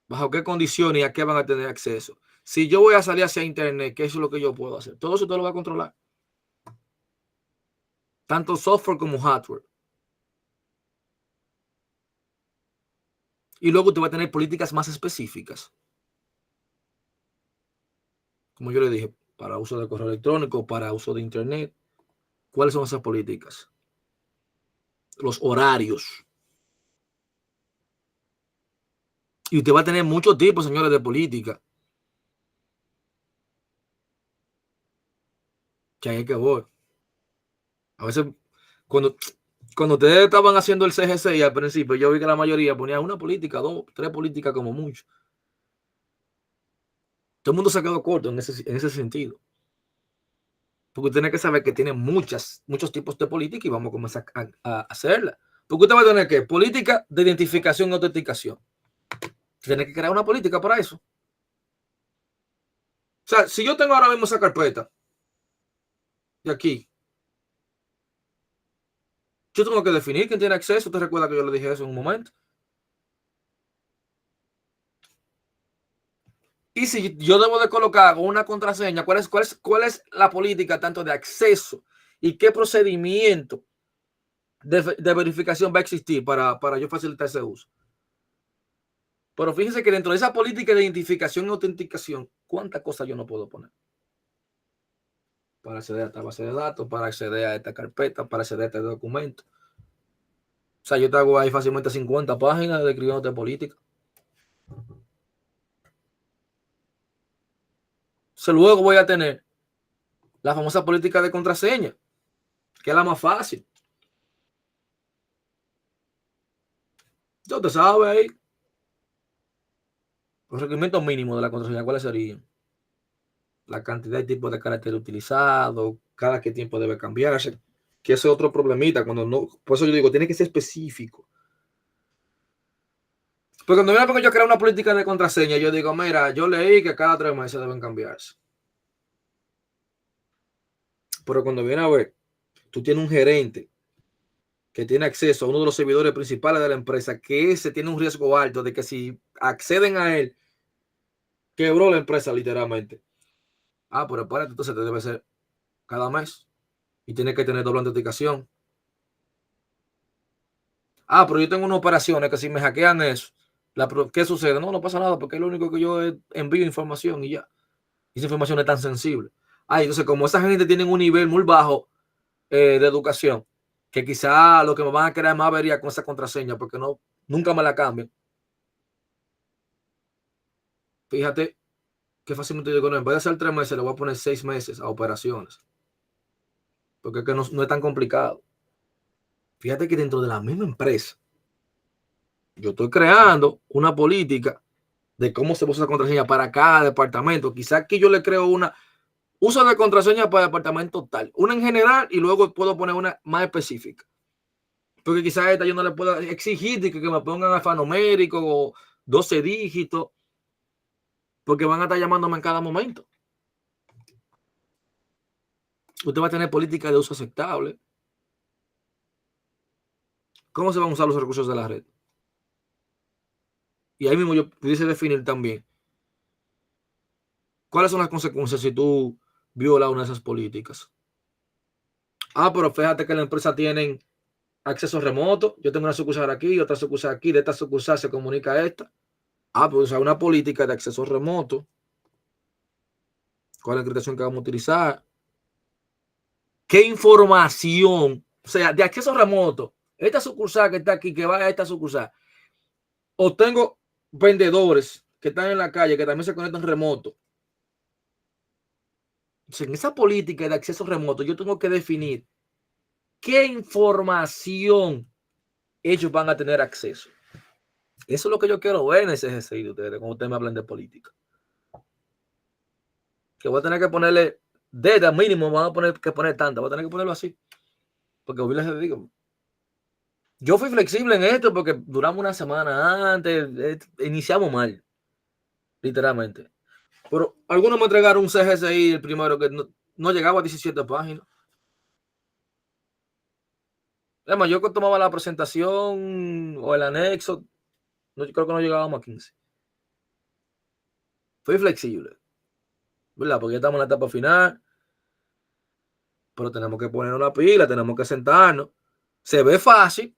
[SPEAKER 1] bajo qué condiciones y a qué van a tener acceso. Si yo voy a salir hacia internet, ¿qué es lo que yo puedo hacer? Todo eso usted lo va a controlar. Tanto software como hardware. Y luego usted va a tener políticas más específicas. Como yo le dije, para uso de correo electrónico, para uso de internet. ¿Cuáles son esas políticas? Los horarios. Y usted va a tener muchos tipos, señores, de política. Que ahí es que voy. A veces, cuando ustedes estaban haciendo el CGC al principio, yo vi que la mayoría ponía una política, 2, 3 políticas como mucho. Todo el mundo se quedó corto en ese sentido. Porque usted tiene que saber que tiene muchos tipos de política y vamos a comenzar a hacerla. Porque usted va a tener que política de identificación y autenticación. Tiene que crear una política para eso. O sea, si yo tengo ahora mismo esa carpeta de aquí, yo tengo que definir quién tiene acceso. ¿Usted recuerda que yo le dije eso en un momento? Y si yo debo de colocar una contraseña, ¿cuál es la política tanto de acceso y qué procedimiento de verificación va a existir para yo facilitar ese uso? Pero fíjense que dentro de esa política de identificación y autenticación, ¿cuántas cosas yo no puedo poner? Para acceder a esta base de datos, para acceder a esta carpeta, para acceder a este documento. O sea, yo te hago ahí fácilmente 50 páginas describiéndote política. Luego voy a tener la famosa política de contraseña, que es la más fácil. Ya usted sabe ahí. Los requerimientos mínimos de la contraseña, ¿cuáles serían? La cantidad y tipo de carácter utilizado, cada qué tiempo debe cambiarse, que ese es otro problemita. Cuando no, por eso yo digo, tiene que ser específico. Porque cuando yo crear una política de contraseña, yo digo, mira, yo leí que cada 3 meses deben cambiarse. Pero cuando viene a ver, tú tienes un gerente que tiene acceso a uno de los servidores principales de la empresa, que ese tiene un riesgo alto de que si acceden a él, quebró la empresa literalmente. Pero espérate, entonces te debe ser cada mes y tiene que tener doble autenticación. Pero yo tengo unas operaciones que si me hackean eso, ¿qué sucede? No pasa nada porque es lo único que yo envío información y ya. Esa información es tan sensible. Entonces como esa gente tiene un nivel muy bajo de educación, que quizá lo que me van a crear más avería con esa contraseña porque nunca me la cambian. Fíjate qué fácilmente yo digo, en vez de hacer 3 meses, le voy a poner 6 meses a operaciones. Porque es que no es tan complicado. Fíjate que dentro de la misma empresa, yo estoy creando una política de cómo se usa la contraseña para cada departamento. Quizás aquí yo le creo una uso de contraseña para departamento tal, una en general y luego puedo poner una más específica. Porque quizás esta yo no le puedo exigir que me pongan alfanumérico o 12 dígitos, porque van a estar llamándome en cada momento. Usted va a tener política de uso aceptable. ¿Cómo se van a usar los recursos de la red? Y ahí mismo yo pudiese definir también cuáles son las consecuencias si tú violas una de esas políticas. Pero fíjate que la empresa tienen acceso remoto. Yo tengo una sucursal aquí, otra sucursal aquí. De esta sucursal se comunica esta. Pues hay una política de acceso remoto. ¿Cuál es la encriptación que vamos a utilizar? ¿Qué información? O sea, de acceso remoto. Esta sucursal que está aquí, que va a esta sucursal. O tengo vendedores que están en la calle que también se conectan remoto. Entonces, en esa política de acceso remoto, yo tengo que definir qué información ellos van a tener acceso. Eso es lo que yo quiero ver en ese GCI de ustedes, cuando ustedes me hablan de política. Que voy a tener que ponerle desde mínimo, vamos a poner que poner tanta, voy a tener que ponerlo así. Porque les digo, yo fui flexible en esto porque duramos una semana antes, iniciamos mal, literalmente. Pero algunos me entregaron un CGCI, el primero, que no llegaba a 17 páginas. Además, yo tomaba la presentación o el anexo, creo que no llegábamos a 15. Fui flexible, ¿verdad? Porque ya estamos en la etapa final, pero tenemos que ponernos la pila, tenemos que sentarnos. Se ve fácil,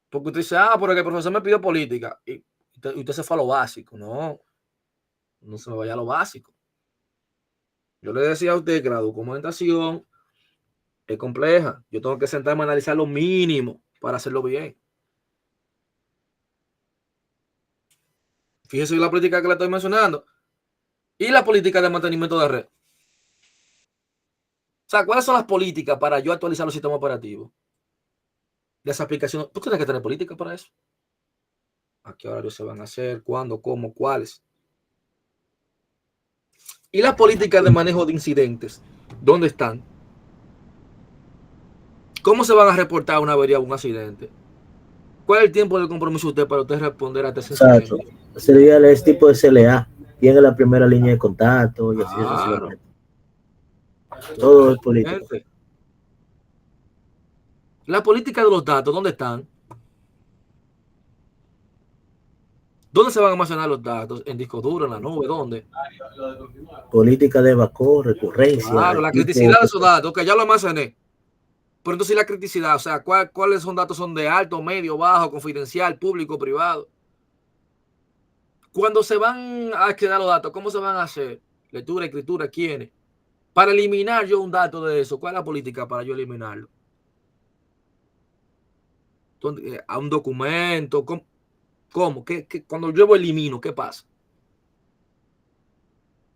[SPEAKER 1] porque usted dice, porque el profesor me pidió política, y usted se fue a lo básico. No se me vaya a lo básico. Yo le decía a usted que la documentación es compleja. Yo tengo que sentarme a analizar lo mínimo para hacerlo bien. Fíjese la política que le estoy mencionando. Y la política de mantenimiento de red. O sea, ¿cuáles son las políticas para yo actualizar los sistemas operativos? De esa aplicación. ¿Tú tienes que tener política para eso? ¿A qué horarios se van a hacer? ¿Cuándo? ¿Cómo? ¿Cuáles? ¿Y las políticas de manejo de incidentes? ¿Dónde están? ¿Cómo se van a reportar una avería o un accidente? ¿Cuál es el tiempo de compromiso usted para usted responder a este
[SPEAKER 2] Exacto.
[SPEAKER 1] incidente?
[SPEAKER 2] Sería el tipo de CLA. Tiene la primera línea de contacto y así sucesivamente. Todo es político.
[SPEAKER 1] La política de los datos, ¿dónde están? ¿Dónde se van a almacenar los datos? ¿En disco duro, en la nube? ¿Dónde?
[SPEAKER 2] Política de backup, recurrencia.
[SPEAKER 1] Claro, la criticidad de esos datos, que ya lo almacené. Pero entonces la criticidad, o sea, ¿cuáles son datos? ¿Son de alto, medio, bajo, confidencial, público, privado? Cuando se van a quedar los datos, ¿cómo se van a hacer? Lectura, escritura, ¿quiénes? Para eliminar yo un dato de eso, ¿cuál es la política para yo eliminarlo? Entonces, a un documento, ¿cómo? Cuando yo elimino, ¿qué pasa?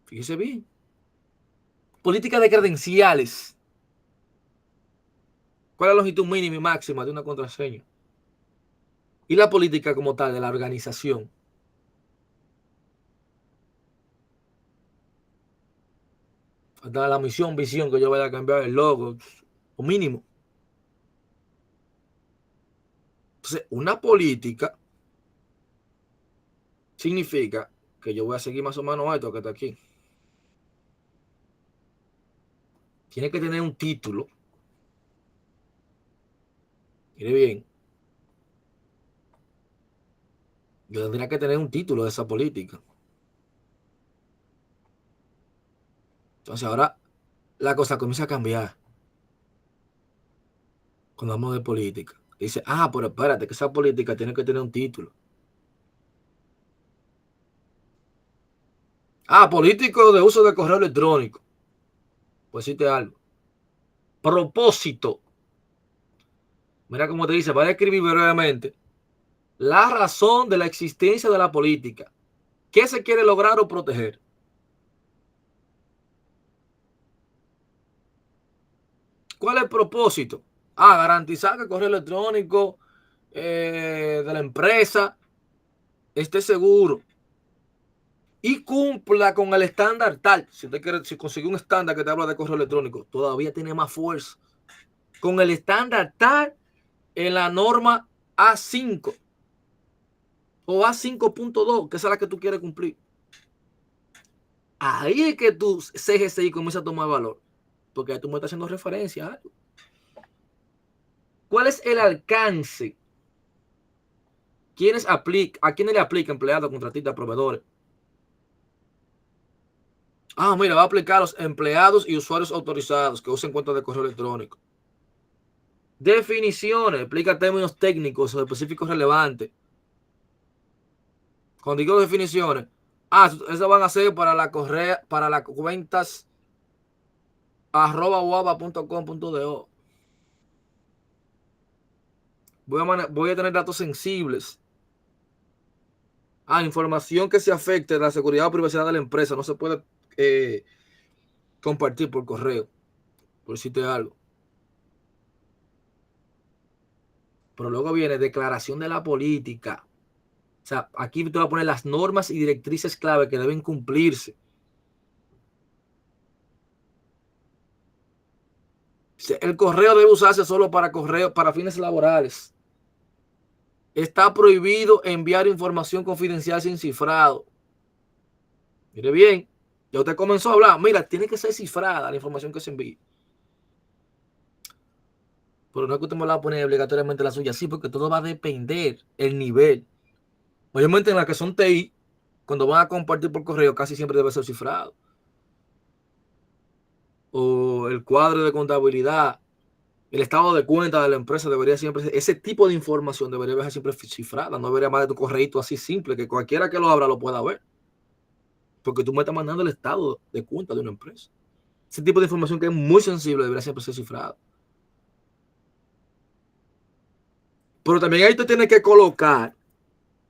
[SPEAKER 1] Fíjese bien. Política de credenciales. ¿Cuál es la longitud mínima y máxima de una contraseña? Y la política como tal de la organización. Hasta la misión, visión, que yo vaya a cambiar el logo, o mínimo. Entonces, una política significa que yo voy a seguir más o menos esto que está aquí. tiene que tener un título. Mire bien. Yo tendría que tener un título de esa política. Entonces ahora la cosa comienza a cambiar. Cuando hablamos de política. Dice, pero espérate, que esa política tiene que tener un título. Político de uso de correo electrónico. Pues cite algo. Propósito. Mira cómo te dice, va a describir brevemente la razón de la existencia de la política. ¿Qué se quiere lograr o proteger? ¿Cuál es el propósito? Garantizar que el correo electrónico de la empresa esté seguro y cumpla con el estándar tal. Si usted quiere, si consigue un estándar que te habla de correo electrónico, todavía tiene más fuerza. Con el estándar tal en la norma A5 o A5.2, que es la que tú quieres cumplir. Ahí es que tu CGCI comienza a tomar valor, porque ahí tú me estás haciendo referencia a algo. ¿Cuál es el alcance? ¿A quiénes le aplica? Empleados, contratistas, proveedores. Mira, va a aplicar a los empleados y usuarios autorizados que usen cuentas de correo electrónico. Definiciones, explica términos técnicos o específicos relevantes. Cuando digo definiciones, esas van a ser para las cuentas @uava.com.do. Voy a tener datos sensibles. Información que se afecte de la seguridad o privacidad de la empresa no se puede compartir por correo, por decirte algo. Pero luego viene declaración de la política. O sea, aquí te voy a poner las normas y directrices clave que deben cumplirse. El correo debe usarse solo para fines laborales. Está prohibido enviar información confidencial sin cifrado. Mire bien, ya usted comenzó a hablar. Mira, tiene que ser cifrada la información que se envíe. Pero no es que usted me la va a poner obligatoriamente la suya, sí, porque todo va a depender el nivel. Obviamente en la que son TI, cuando van a compartir por correo, casi siempre debe ser cifrado. O el cuadro de contabilidad, el estado de cuenta de la empresa debería siempre ser, ese tipo de información debería ser siempre cifrada. No debería más de tu correíto así simple, que cualquiera que lo abra lo pueda ver. Porque tú me estás mandando el estado de cuenta de una empresa. Ese tipo de información que es muy sensible debería siempre ser cifrada. Pero también ahí tú tienes que colocar,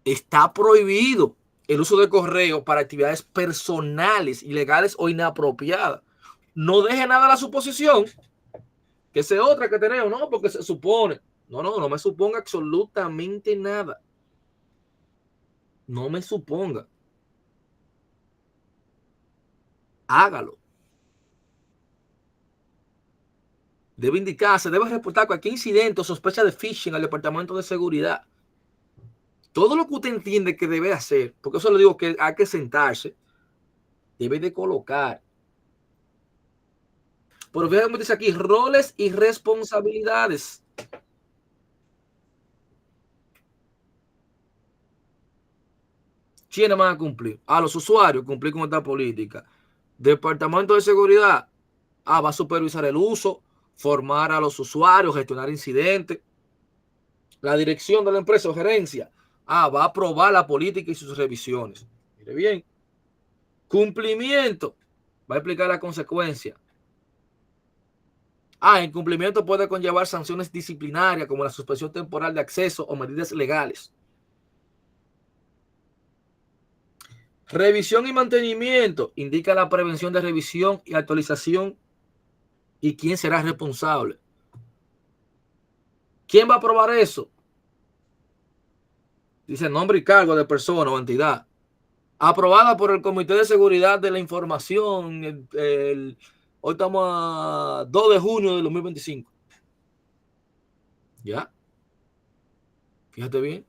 [SPEAKER 1] está prohibido el uso de correo para actividades personales, ilegales o inapropiadas. No deje nada a la suposición, que esa es otra que tenemos, no, porque se supone. No me suponga absolutamente nada. No me suponga. Hágalo. Debe indicarse, debe reportar cualquier incidente o sospecha de phishing al Departamento de Seguridad. Todo lo que usted entiende que debe hacer, porque eso le digo que hay que sentarse, debe de colocar. Pero fíjate cómo dice aquí, roles y responsabilidades. ¿Quiénes van a cumplir? Los usuarios, cumplir con esta política. Departamento de Seguridad, va a supervisar el uso, formar a los usuarios, gestionar incidentes. La dirección de la empresa o gerencia, va a aprobar la política y sus revisiones. Mire bien. Cumplimiento, va a explicar la consecuencia. Incumplimiento puede conllevar sanciones disciplinarias como la suspensión temporal de acceso o medidas legales. Revisión y mantenimiento indica la prevención de revisión y actualización y quién será responsable. ¿Quién va a aprobar eso? Dice nombre y cargo de persona o entidad. Aprobada por el Comité de Seguridad de la Información. Hoy estamos a 2 de junio de 2025. ¿Ya? Fíjate bien.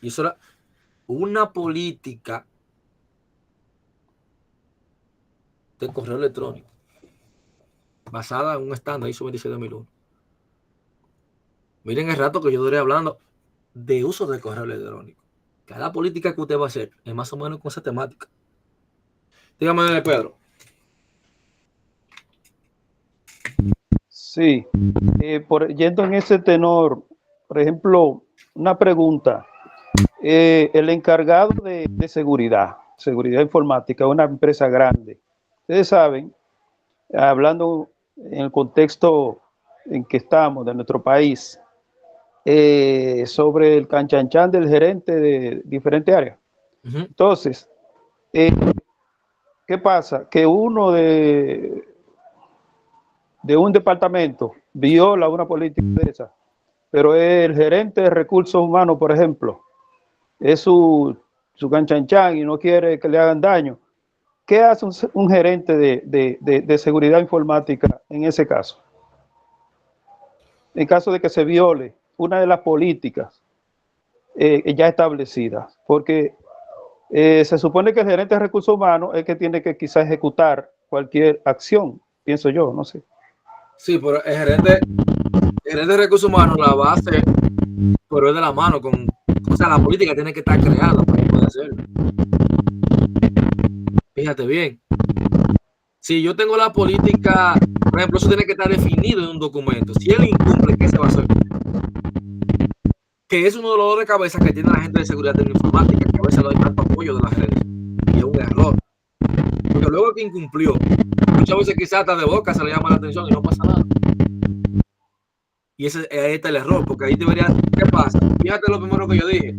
[SPEAKER 1] Y eso era una política de correo electrónico. basada en un estándar ISO 27001. Miren el rato que yo duré hablando de uso del correo electrónico. Cada política que usted va a hacer es más o menos con esa temática. Dígame, Pedro.
[SPEAKER 8] Sí, yendo en ese tenor, por ejemplo, una pregunta. El encargado de seguridad informática, una empresa grande, ustedes saben, hablando en el contexto en que estamos de nuestro país, sobre el canchanchan del gerente de diferentes áreas. Entonces, ¿qué pasa? Que uno de un departamento viola una política de esa, pero el gerente de recursos humanos, por ejemplo, es su canchanchan y no quiere que le hagan daño. ¿Qué hace un gerente de seguridad informática en ese caso? En caso de que se viole una de las políticas ya establecidas, porque se supone que el gerente de recursos humanos es que tiene que quizás ejecutar cualquier acción, pienso yo, no sé.
[SPEAKER 1] Sí, pero el gerente de recursos humanos la va a hacer, pero es de la mano con, o sea, la política tiene que estar creada para poder hacerlo. Fíjate bien. Si yo tengo la política, por ejemplo, eso tiene que estar definido en un documento. Si él incumple, ¿qué se va a hacer? Que es uno de los dolores de cabeza que tiene la gente de seguridad de la informática, que a veces no hay tanto apoyo de la gerencia. Y es un error. Porque luego que incumplió, muchas veces quizás hasta de boca se le llama la atención y no pasa nada. Y ese ahí está el error, porque ahí debería, ¿qué pasa? Fíjate lo primero que yo dije.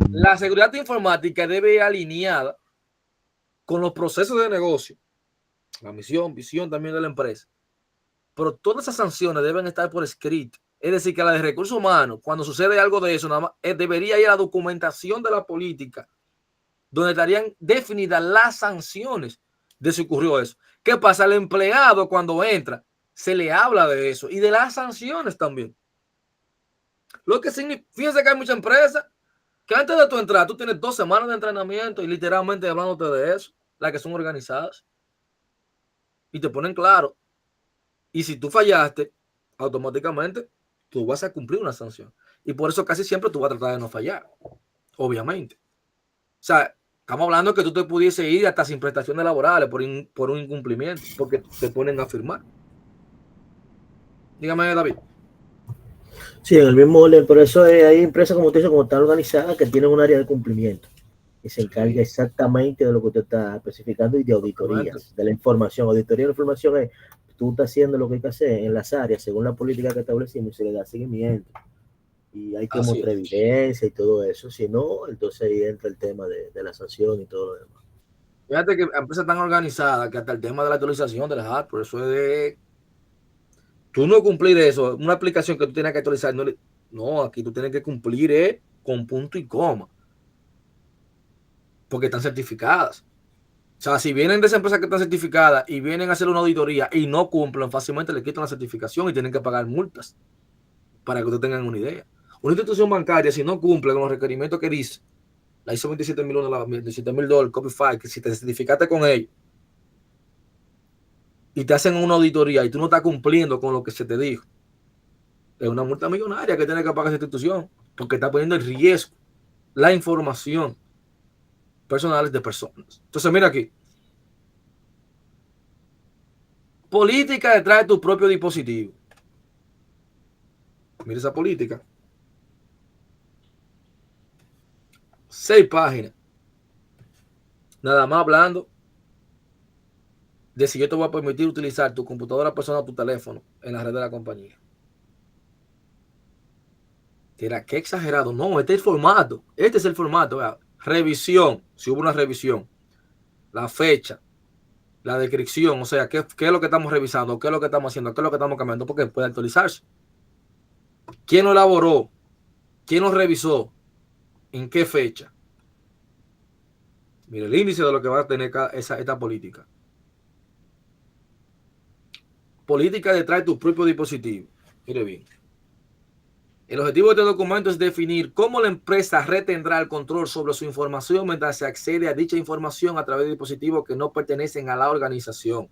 [SPEAKER 1] La seguridad informática debe ir alineada con los procesos de negocio, la misión, visión también de la empresa. Pero todas esas sanciones deben estar por escrito. Es decir, que la de recursos humanos, cuando sucede algo de eso, nada más, debería ir a la documentación de la política, donde estarían definidas las sanciones de si ocurrió eso. ¿Qué pasa? Al empleado cuando entra, se le habla de eso y de las sanciones también. Lo que significa, fíjense que hay muchas empresas que antes de tu entrada, tú tienes 2 semanas de entrenamiento y literalmente hablándote de eso, las que son organizadas. Y te ponen claro. Y si tú fallaste, automáticamente tú vas a cumplir una sanción. Y por eso casi siempre tú vas a tratar de no fallar. Obviamente. O sea, estamos hablando de que tú te pudiese ir hasta sin prestaciones laborales por un incumplimiento, porque te ponen a firmar. Dígame, David.
[SPEAKER 2] Sí, en el mismo orden. Por eso hay empresas, como usted dice, como están organizadas, que tienen un área de cumplimiento y se encarga exactamente de lo que usted está especificando y de auditorías, de la información. Auditoría de la información es, tú estás haciendo lo que hay que hacer en las áreas según la política que establecimos y se le da seguimiento. Y hay que mostrar evidencia y todo eso. Si no, entonces ahí entra el tema de la sanción y todo lo demás.
[SPEAKER 1] Fíjate que empresas tan organizadas que hasta el tema de la actualización de las apps, por eso es de tú no cumplir eso, una aplicación que tú tienes que actualizar, no, aquí tú tienes que cumplir con punto y coma. Porque están certificadas. O sea, si vienen de esa empresa que están certificadas y vienen a hacer una auditoría y no cumplen, fácilmente le quitan la certificación y tienen que pagar multas. Para que ustedes tengan una idea. Una institución bancaria, si no cumple con los requerimientos que dice la ISO 27001, la 27002, el Copify, que si te certificaste con ellos y te hacen una auditoría y tú no estás cumpliendo con lo que se te dijo, es una multa millonaria que tiene que pagar esa institución porque está poniendo en riesgo la información personal de personas. Entonces, mira aquí. Política detrás de tu propio dispositivo. Mira esa política. 6 páginas. Nada más hablando de si yo te voy a permitir utilizar tu computadora personal o tu teléfono en la red de la compañía. Mira, qué exagerado. No, este es el formato. Este es el formato. Vea. Revisión. Si hubo una revisión. La fecha. La descripción. O sea, ¿qué es lo que estamos revisando? ¿Qué es lo que estamos haciendo? ¿Qué es lo que estamos cambiando? Porque puede actualizarse. ¿Quién lo elaboró? ¿Quién lo revisó? ¿En qué fecha? Mira, el índice de lo que va a tener esta política. Política detrás de tu propio dispositivo. Mire bien. El objetivo de este documento es definir cómo la empresa retendrá el control sobre su información mientras se accede a dicha información a través de dispositivos que no pertenecen a la organización.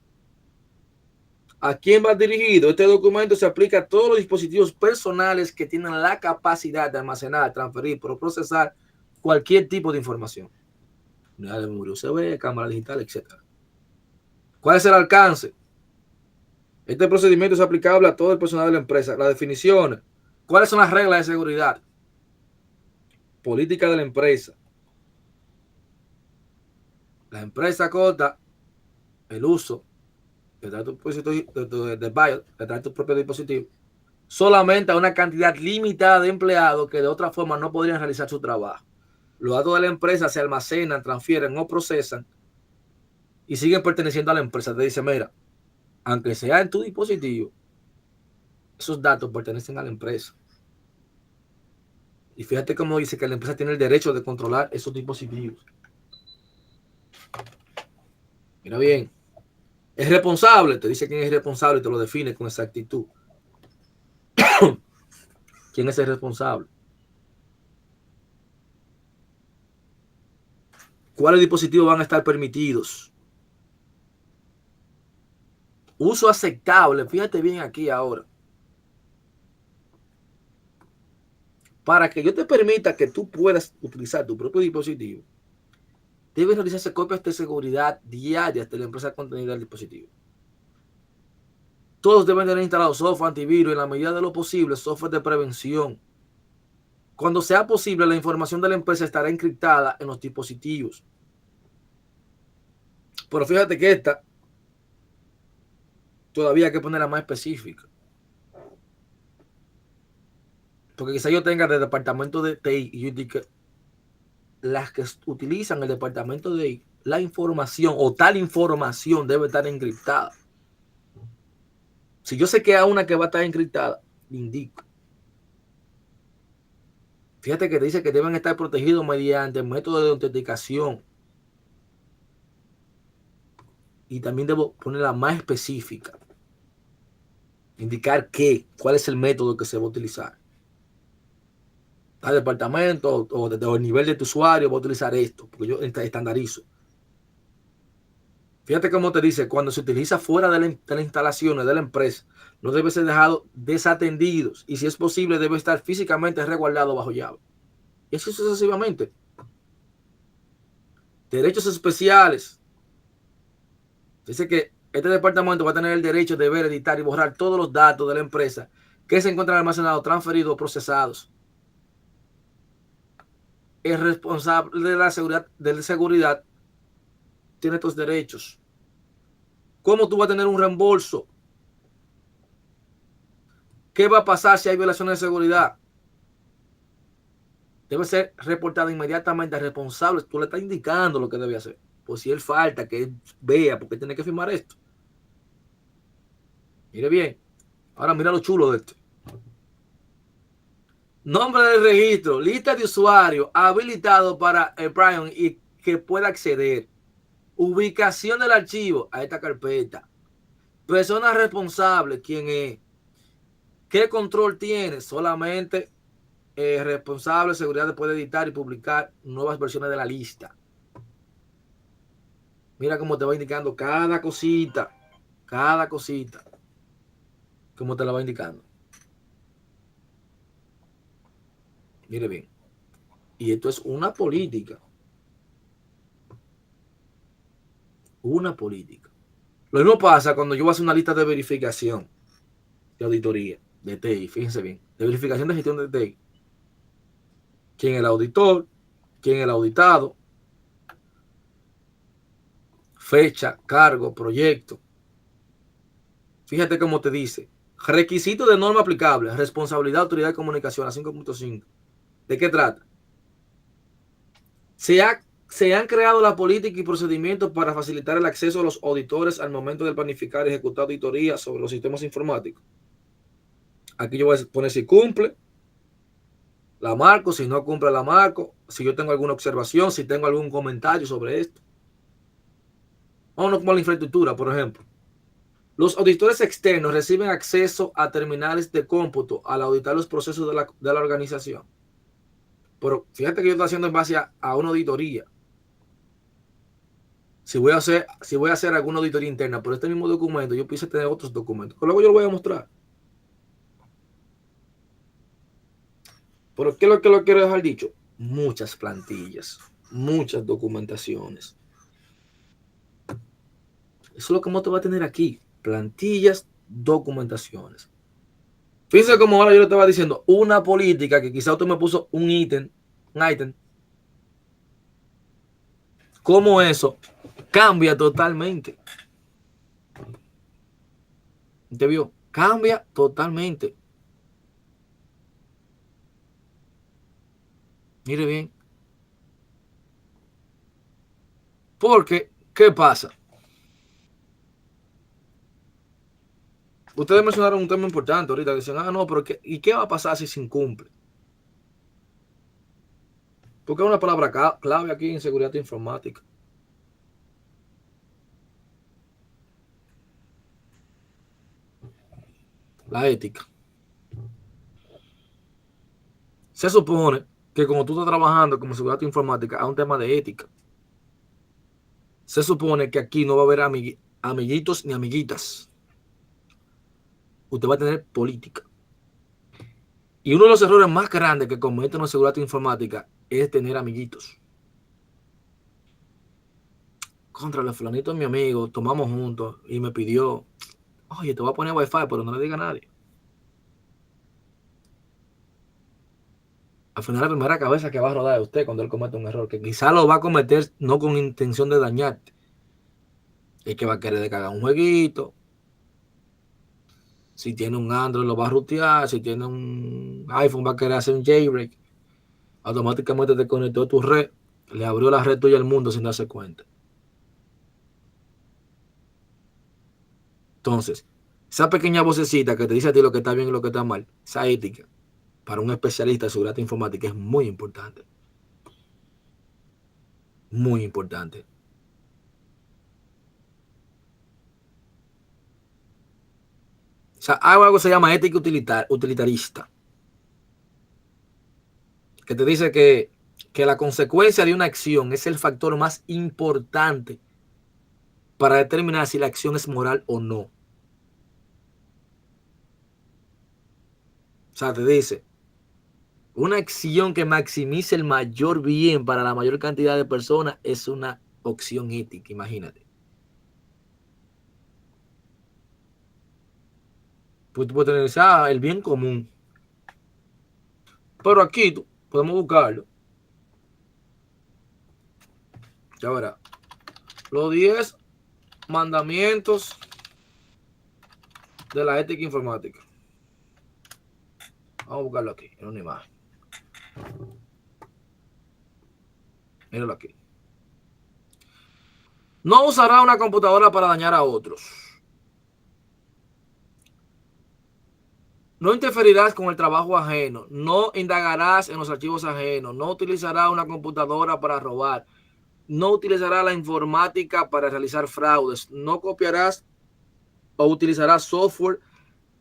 [SPEAKER 1] ¿A quién va dirigido? Este documento se aplica a todos los dispositivos personales que tienen la capacidad de almacenar, transferir, procesar cualquier tipo de información. Unidad de memoria USB, cámara digital, etc. ¿Cuál es el alcance? Este procedimiento es aplicable a todo el personal de la empresa. Las definiciones. ¿Cuáles son las reglas de seguridad? Política de la empresa. La empresa acota el uso de tu propio dispositivo solamente a una cantidad limitada de empleados que de otra forma no podrían realizar su trabajo. Los datos de la empresa se almacenan, transfieren o procesan y siguen perteneciendo a la empresa. Te dice, mira, aunque sea en tu dispositivo, esos datos pertenecen a la empresa. Y fíjate cómo dice que la empresa tiene el derecho de controlar esos dispositivos. Mira bien, es responsable, te dice quién es responsable y te lo define con exactitud. ¿Quién es el responsable? ¿Cuáles dispositivos van a estar permitidos? Uso aceptable, fíjate bien aquí ahora. Para que yo te permita que tú puedas utilizar tu propio dispositivo, deben realizarse copias de seguridad diarias de la empresa contenida del dispositivo. Todos deben tener instalado software antivirus y en la medida de lo posible software de prevención. Cuando sea posible, la información de la empresa estará encriptada en los dispositivos. Pero fíjate que esta todavía hay que ponerla más específica. Porque quizá yo tenga del departamento de TI y yo diga que las que utilizan el departamento de TI, la información o tal información debe estar encriptada. Si yo sé que hay una que va a estar encriptada, le indico. Fíjate que dice que deben estar protegidos mediante métodos de autenticación. Y también debo ponerla más específica. Indicar cuál es el método que se va a utilizar. Al departamento o el nivel de tu usuario va a utilizar esto, porque yo estandarizo. Fíjate cómo te dice, cuando se utiliza fuera de las instalaciones de la empresa, no debe ser dejado desatendidos y si es posible debe estar físicamente resguardado bajo llave. Y así sucesivamente. Derechos especiales. Dice que este departamento va a tener el derecho de ver, editar y borrar todos los datos de la empresa que se encuentran almacenados, transferidos o procesados. El responsable de la seguridad tiene estos derechos. ¿Cómo tú vas a tener un reembolso? ¿Qué va a pasar si hay violaciones de seguridad? Debe ser reportada inmediatamente al responsable. Tú le estás indicando lo que debe hacer. Pues si él falta, que él vea, porque tiene que firmar esto. Mire bien. Ahora mira lo chulo de esto. Nombre del registro, lista de usuarios habilitado para el Brian y que pueda acceder. Ubicación del archivo a esta carpeta. Persona responsable, ¿quién es? ¿Qué control tiene? Solamente responsable de seguridad puede editar y publicar nuevas versiones de la lista. Mira cómo te va indicando cada cosita. Cada cosita. Cómo te la va indicando. Mire bien. Y esto es una política. Una política. Lo mismo pasa cuando yo voy a hacer una lista de verificación de auditoría de TI. Fíjense bien. De verificación de gestión de TI. ¿Quién es el auditor? ¿Quién es el auditado? Fecha, cargo, proyecto. Fíjate cómo te dice. Requisito de norma aplicable. Responsabilidad, autoridad de comunicación, a 5.5. ¿De qué trata? Se han creado la política y procedimientos para facilitar el acceso a los auditores al momento de planificar y ejecutar auditorías sobre los sistemas informáticos. Aquí yo voy a poner si cumple, la marco, si no cumple la marco, si yo tengo alguna observación, si tengo algún comentario sobre esto. Vámonos con la infraestructura, por ejemplo. Los auditores externos reciben acceso a terminales de cómputo al auditar los procesos de la organización. Pero fíjate que yo estoy haciendo en base a una auditoría. Si voy a hacer alguna auditoría interna por este mismo documento, yo quise tener otros documentos, que luego yo lo voy a mostrar. ¿Pero qué es lo que lo quiero dejar dicho? Muchas plantillas, muchas documentaciones. Eso es lo que Moto va a tener aquí. Plantillas, documentaciones. Fíjense como ahora yo le estaba diciendo, una política que quizá usted me puso un ítem, cómo eso cambia totalmente. ¿Usted vio? Cambia totalmente. Mire bien. Porque, ¿qué pasa? Ustedes mencionaron un tema importante ahorita. Dicen, no, pero ¿y qué va a pasar si se incumple? Porque es una palabra clave aquí en seguridad informática. La ética. Se supone que como tú estás trabajando como seguridad informática, hay un tema de ética. Se supone que aquí no va a haber amiguitos ni amiguitas. Usted va a tener política. Y uno de los errores más grandes que comete una seguridad informática es tener amiguitos. Contra el fulanito es mi amigo, tomamos juntos y me pidió, oye, te voy a poner wifi, pero no le diga a nadie. Al final la primera cabeza que va a rodar es usted cuando él comete un error, que quizá lo va a cometer no con intención de dañarte. Es que va a querer descargar un jueguito. Si tiene un Android lo va a rutear. Si tiene un iPhone va a querer hacer un jailbreak. Automáticamente te conectó a tu red. Le abrió la red tuya al mundo sin darse cuenta. Entonces, esa pequeña vocecita que te dice a ti lo que está bien y lo que está mal, esa ética, para un especialista de seguridad informática es muy importante. Muy importante. O sea, hay algo que se llama ética utilitarista, que te dice que la consecuencia de una acción es el factor más importante para determinar si la acción es moral o no. O sea, te dice, una acción que maximice el mayor bien para la mayor cantidad de personas es una opción ética, imagínate. Pues tú puedes tener el bien común. Pero aquí podemos buscarlo. Ya verá. Los 10 mandamientos de la ética informática. Vamos a buscarlo aquí, en una imagen. Míralo aquí. No usará una computadora para dañar a otros. No interferirás con el trabajo ajeno. No indagarás en los archivos ajenos. No utilizarás una computadora para robar. No utilizarás la informática para realizar fraudes. No copiarás o utilizarás software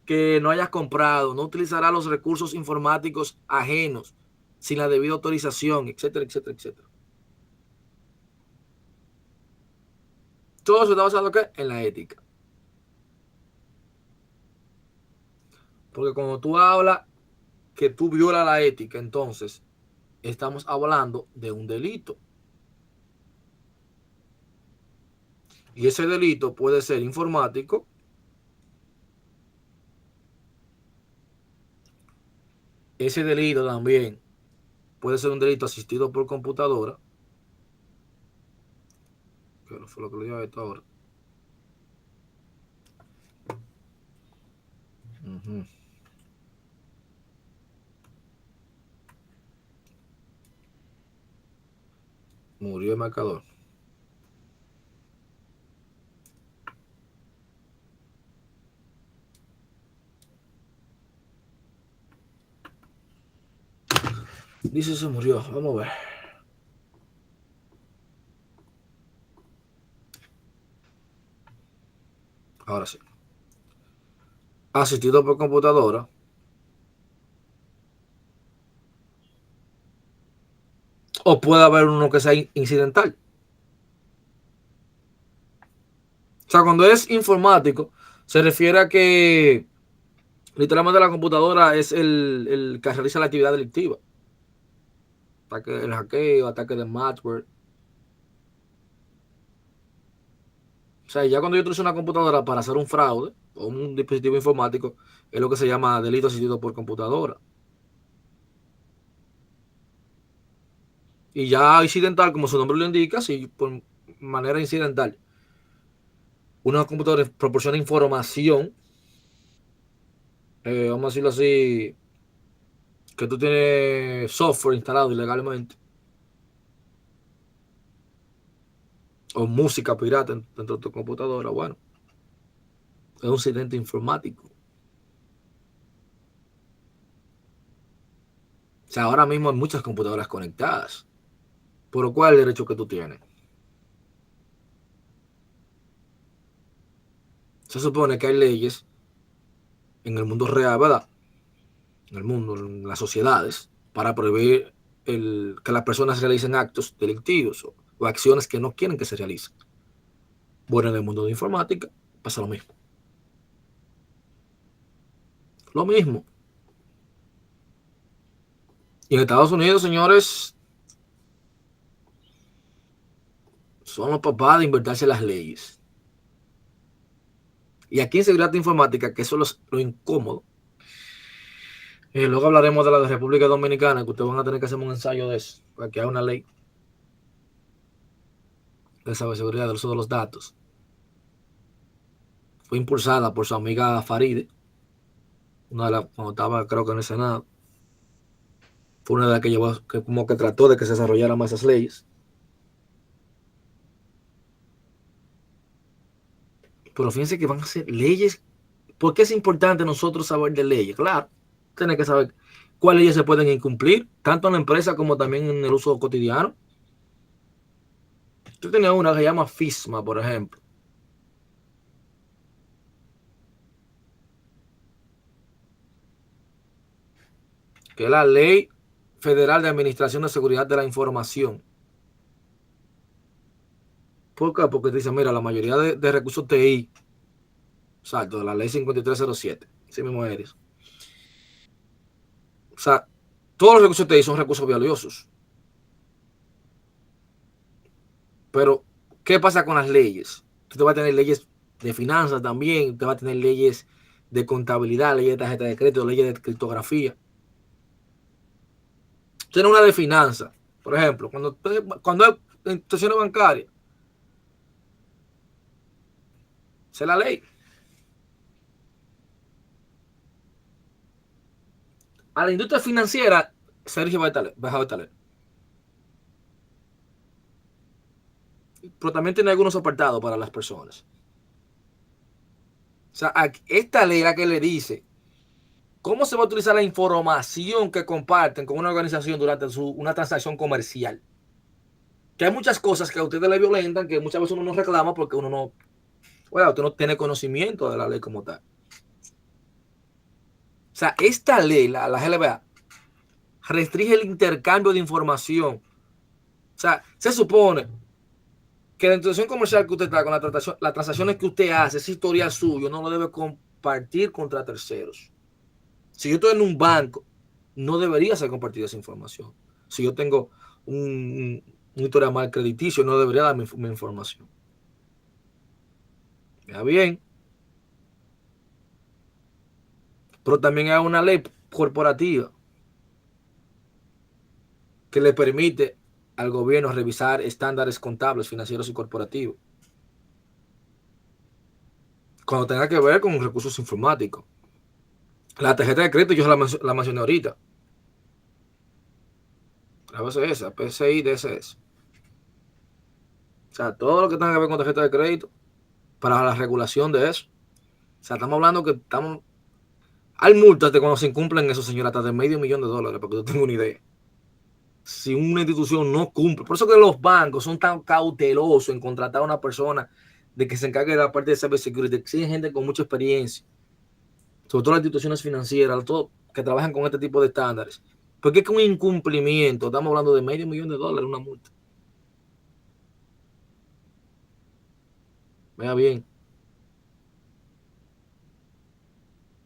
[SPEAKER 1] que no hayas comprado. No utilizarás los recursos informáticos ajenos sin la debida autorización, etcétera, etcétera, etcétera. Todo eso está basado ¿en qué? En la ética. Porque cuando tú hablas que tú violas la ética, entonces estamos hablando de un delito. Y ese delito puede ser informático, ese delito también puede ser un delito asistido por computadora, que no fue lo que le dio a esto ahora. Murió el marcador. Dice se murió. Vamos a ver. Ahora sí. Asistido por computadora. O puede haber uno que sea incidental. sea, cuando es informático, se refiere a que literalmente la computadora es el que realiza la actividad delictiva. Ataque, el hackeo, ataque de malware. O sea, ya cuando yo utilizo una computadora para hacer un fraude o un dispositivo informático, es lo que se llama delito asistido por computadora. Y ya incidental, como su nombre lo indica, si por manera incidental una computadora proporciona información, vamos a decirlo así, que tú tienes software instalado ilegalmente o música pirata dentro de tu computadora, bueno, es un incidente informático. O sea, ahora mismo hay muchas computadoras conectadas. ¿Por cuál es el derecho que tú tienes? Se supone que hay leyes en el mundo real, ¿verdad? En el mundo, en las sociedades, para prohibir que las personas realicen actos delictivos o acciones que no quieren que se realicen. Bueno, en el mundo de informática pasa lo mismo. Lo mismo. Y en Estados Unidos, señores, son los papás de inventarse las leyes. Y aquí en seguridad informática, que eso es lo incómodo. Luego hablaremos de la de República Dominicana, que ustedes van a tener que hacer un ensayo de eso, para que haya una ley de ciberseguridad del uso de los datos. Fue impulsada por su amiga Faride, cuando estaba, creo que en el Senado. Fue una de las que llevó, que como que trató de que se desarrollaran más esas leyes. Pero fíjense que van a ser leyes. ¿Por qué es importante nosotros saber de leyes? Claro, tiene que saber cuáles leyes se pueden incumplir, tanto en la empresa como también en el uso cotidiano. Yo tenía una que se llama FISMA, por ejemplo. Que es la Ley Federal de Administración de Seguridad de la Información. ¿Por qué? Porque te dice, mira, la mayoría de recursos TI, exacto, de la Ley 5307, así mismo eres. O sea, todos los recursos TI son recursos valiosos. Pero, ¿qué pasa con las leyes? Tú vas a tener leyes de finanzas también, te vas a tener leyes de contabilidad, leyes de tarjeta de crédito, leyes de criptografía. Tiene una de finanzas, por ejemplo, cuando hay instituciones bancarias, esa es la ley. A la industria financiera se rige bajo esta ley. Pero también tiene algunos apartados para las personas. O sea, esta ley es la que le dice cómo se va a utilizar la información que comparten con una organización durante una transacción comercial. Que hay muchas cosas que a ustedes le violentan, que muchas veces uno no reclama porque uno no, bueno, usted no tiene conocimiento de la ley como tal. O sea, esta ley, la GLBA, restringe el intercambio de información. O sea, se supone que la institución comercial que usted está con las transacciones que usted hace, ese historial suyo, no lo debe compartir contra terceros. Si yo estoy en un banco, no debería ser compartida esa información. Si yo tengo un historial mal crediticio, no debería dar mi información. Ya bien. Pero también hay una ley corporativa que le permite al gobierno revisar estándares contables, financieros y corporativos cuando tenga que ver con recursos informáticos. La tarjeta de crédito yo la mencioné ahorita. A veces esa, PCI, DSS. O sea, todo lo que tenga que ver con tarjeta de crédito para la regulación de eso. O sea, estamos hablando que hay multas de cuando se incumplen eso, señora, hasta de $500,000, para que tú tengas una idea. Si una institución no cumple. Por eso que los bancos son tan cautelosos en contratar a una persona de que se encargue de la parte de cybersecurity. Exigen gente con mucha experiencia. Sobre todo las instituciones financieras, todos que trabajan con este tipo de estándares. Porque es que un incumplimiento, estamos hablando de $500,000, una multa. Vea bien.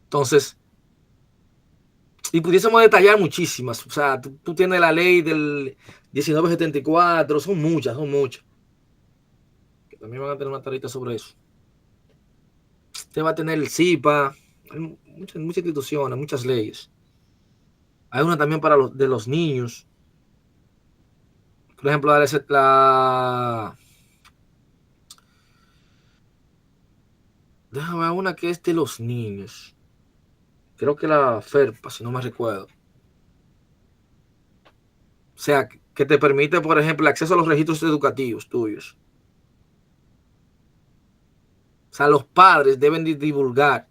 [SPEAKER 1] Entonces, y pudiésemos detallar muchísimas. O sea, tú tienes la ley del 1974, son muchas, que también van a tener una tarita sobre eso. Usted va a tener el CIPA, hay muchas instituciones, muchas leyes. Hay una también para de los niños. Por ejemplo, déjame ver una que es de los niños. Creo que la FERPA, si no me recuerdo. O sea, que te permite, por ejemplo, el acceso a los registros educativos tuyos. O sea, los padres deben de divulgar,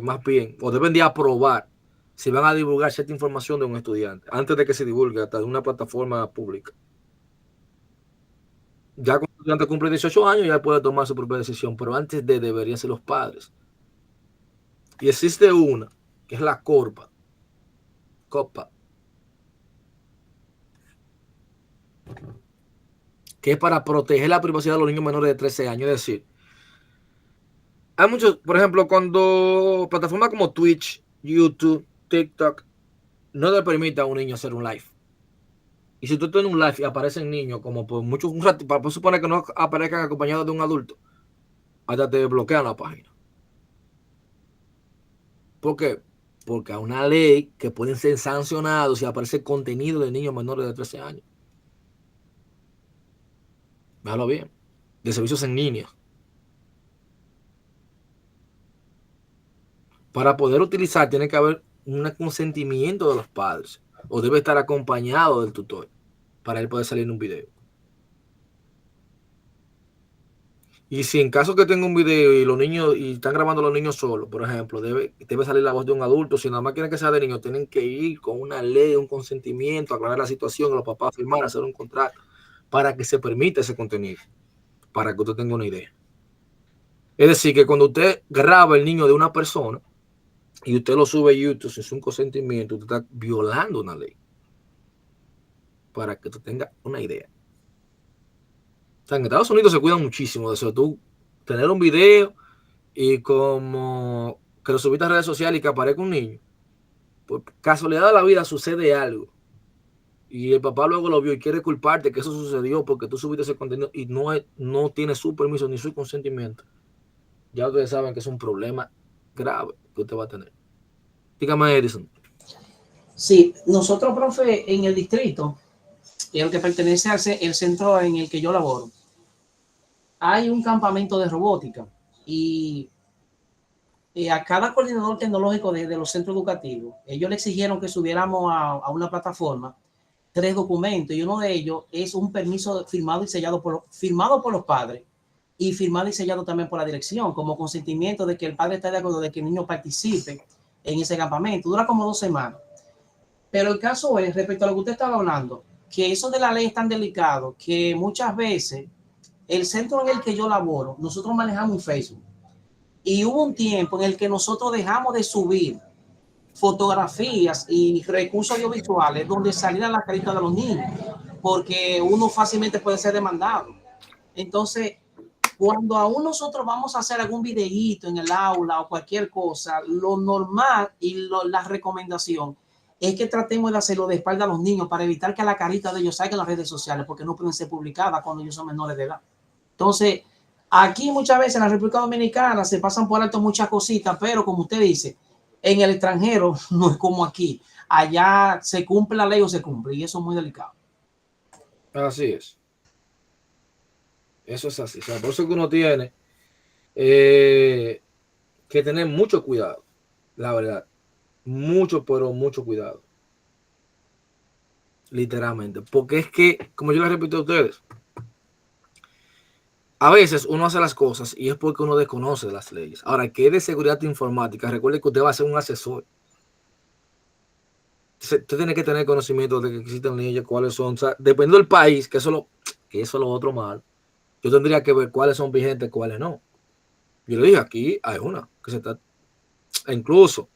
[SPEAKER 1] más bien, o deben de aprobar si van a divulgar cierta información de un estudiante, antes de que se divulgue hasta de una plataforma pública. Ya cuando el estudiante cumple 18 años, ya puede tomar su propia decisión, pero antes deberían ser los padres. Y existe una, que es la COPPA, que es para proteger la privacidad de los niños menores de 13 años. Es decir, hay muchos, por ejemplo, cuando plataformas como Twitch, YouTube, TikTok, no le permite a un niño hacer un live. Y si tú tienes un live y aparecen niños, como por mucho un rato, para suponer que no aparezcan acompañados de un adulto, hasta te bloquean la página. ¿Por qué? Porque hay una ley que pueden ser sancionados si aparece contenido de niños menores de 13 años. Véalo bien. De servicios en línea. Para poder utilizar tiene que haber un consentimiento de los padres o debe estar acompañado del tutor para él poder salir en un video. Y si en caso que tenga un video y los niños y están grabando los niños solos, por ejemplo, debe salir la voz de un adulto. Si nada más quieren que sea de niños, tienen que ir con una ley, un consentimiento, aclarar la situación, los papás firmar, hacer un contrato para que se permita ese contenido, para que usted tenga una idea. Es decir, que cuando usted graba el niño de una persona y usted lo sube a YouTube sin su consentimiento, usted está violando una ley. Para que tú tengas una idea. O sea, en Estados Unidos se cuidan muchísimo de eso. Tú tener un video y como que lo subiste a redes sociales y que aparezca un niño. Por casualidad de la vida sucede algo. Y el papá luego lo vio y quiere culparte que eso sucedió porque tú subiste ese contenido y no tiene su permiso ni su consentimiento. Ya ustedes saben que es un problema grave que usted va a tener. Dígame, Edison.
[SPEAKER 3] Sí, nosotros, profe, en el distrito, el que pertenece al centro en el que yo laboro, hay un campamento de robótica y a cada coordinador tecnológico de los centros educativos, ellos le exigieron que subiéramos a una plataforma 3 documentos y uno de ellos es un permiso firmado y sellado por los padres y firmado y sellado también por la dirección como consentimiento de que el padre está de acuerdo de que el niño participe en ese campamento. Dura como 2 semanas. Pero el caso es, respecto a lo que usted estaba hablando, que eso de la ley es tan delicado que muchas veces el centro en el que yo laboro, nosotros manejamos un Facebook y hubo un tiempo en el que nosotros dejamos de subir fotografías y recursos audiovisuales donde saliera la carita de los niños, porque uno fácilmente puede ser demandado. Entonces, cuando aún nosotros vamos a hacer algún videíto en el aula o cualquier cosa, lo normal y la recomendación es que tratemos de hacerlo de espalda a los niños para evitar que la carita de ellos salga en las redes sociales, porque no pueden ser publicadas cuando ellos son menores de edad. Entonces, aquí muchas veces en la República Dominicana se pasan por alto muchas cositas, pero como usted dice, en el extranjero no es como aquí. Allá se cumple la ley o se cumple, y eso es muy delicado.
[SPEAKER 1] Así es. Eso es así. O sea, por eso que uno tiene que tener mucho cuidado, la verdad. Mucho, pero mucho cuidado. Literalmente. Porque es que, como yo les repito a ustedes, a veces uno hace las cosas y es porque uno desconoce las leyes. Ahora, que es de seguridad informática, recuerde que usted va a ser un asesor. Usted tiene que tener conocimiento de que existen leyes, cuáles son. O sea, dependiendo del país, que eso es lo otro mal, yo tendría que ver cuáles son vigentes, cuáles no. Yo le dije, aquí hay una que se está. Incluso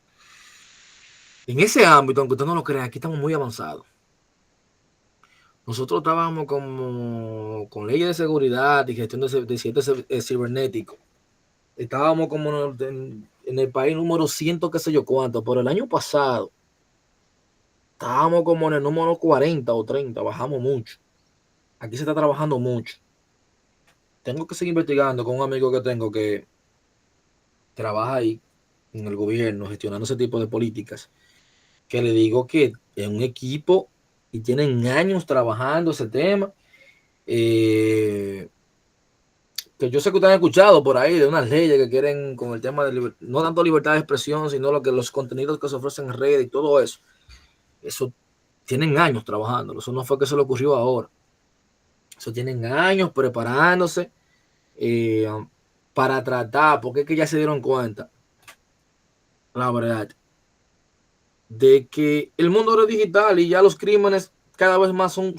[SPEAKER 1] en ese ámbito, aunque usted no lo crea, aquí estamos muy avanzados. Nosotros estábamos con leyes de seguridad y gestión de sitios cibernéticos. Estábamos como en en el país número 100, qué sé yo cuánto, pero el año pasado estábamos como en el número 40 o 30, bajamos mucho. Aquí se está trabajando mucho. Tengo que seguir investigando con un amigo que tengo que trabaja ahí en el gobierno gestionando ese tipo de políticas, que le digo que es un equipo y tienen años trabajando ese tema. Que yo sé que ustedes han escuchado por ahí de unas leyes que quieren con el tema de no tanto libertad de expresión, sino lo que los contenidos que se ofrecen en redes y todo eso. Eso tienen años trabajando. Eso no fue que se le ocurrió ahora. Eso tienen años preparándose para tratar, porque es que ya se dieron cuenta, la verdad, de que el mundo ahora es digital y ya los crímenes cada vez más son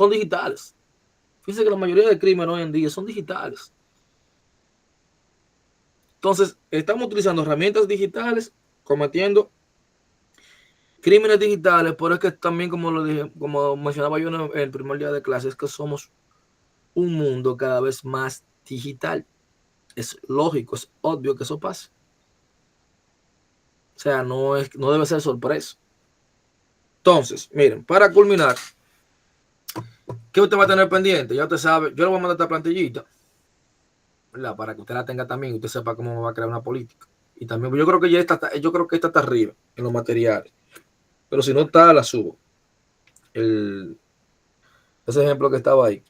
[SPEAKER 1] digitales. Fíjense que la mayoría de crímenes hoy en día son digitales. Entonces, estamos utilizando herramientas digitales, cometiendo crímenes digitales, pero es que también, como lo dije, como mencionaba yo en el primer día de clase, es que somos un mundo cada vez más digital. Es lógico, es obvio que eso pase. O sea, no debe ser sorpresa. Entonces, miren, para culminar, ¿qué usted va a tener pendiente? Ya usted sabe, yo le voy a mandar esta plantillita, ¿verdad? Para que usted la tenga también, usted sepa cómo va a crear una política. Y también, yo creo que esta está arriba en los materiales. Pero si no está, la subo. Ese ejemplo que estaba ahí.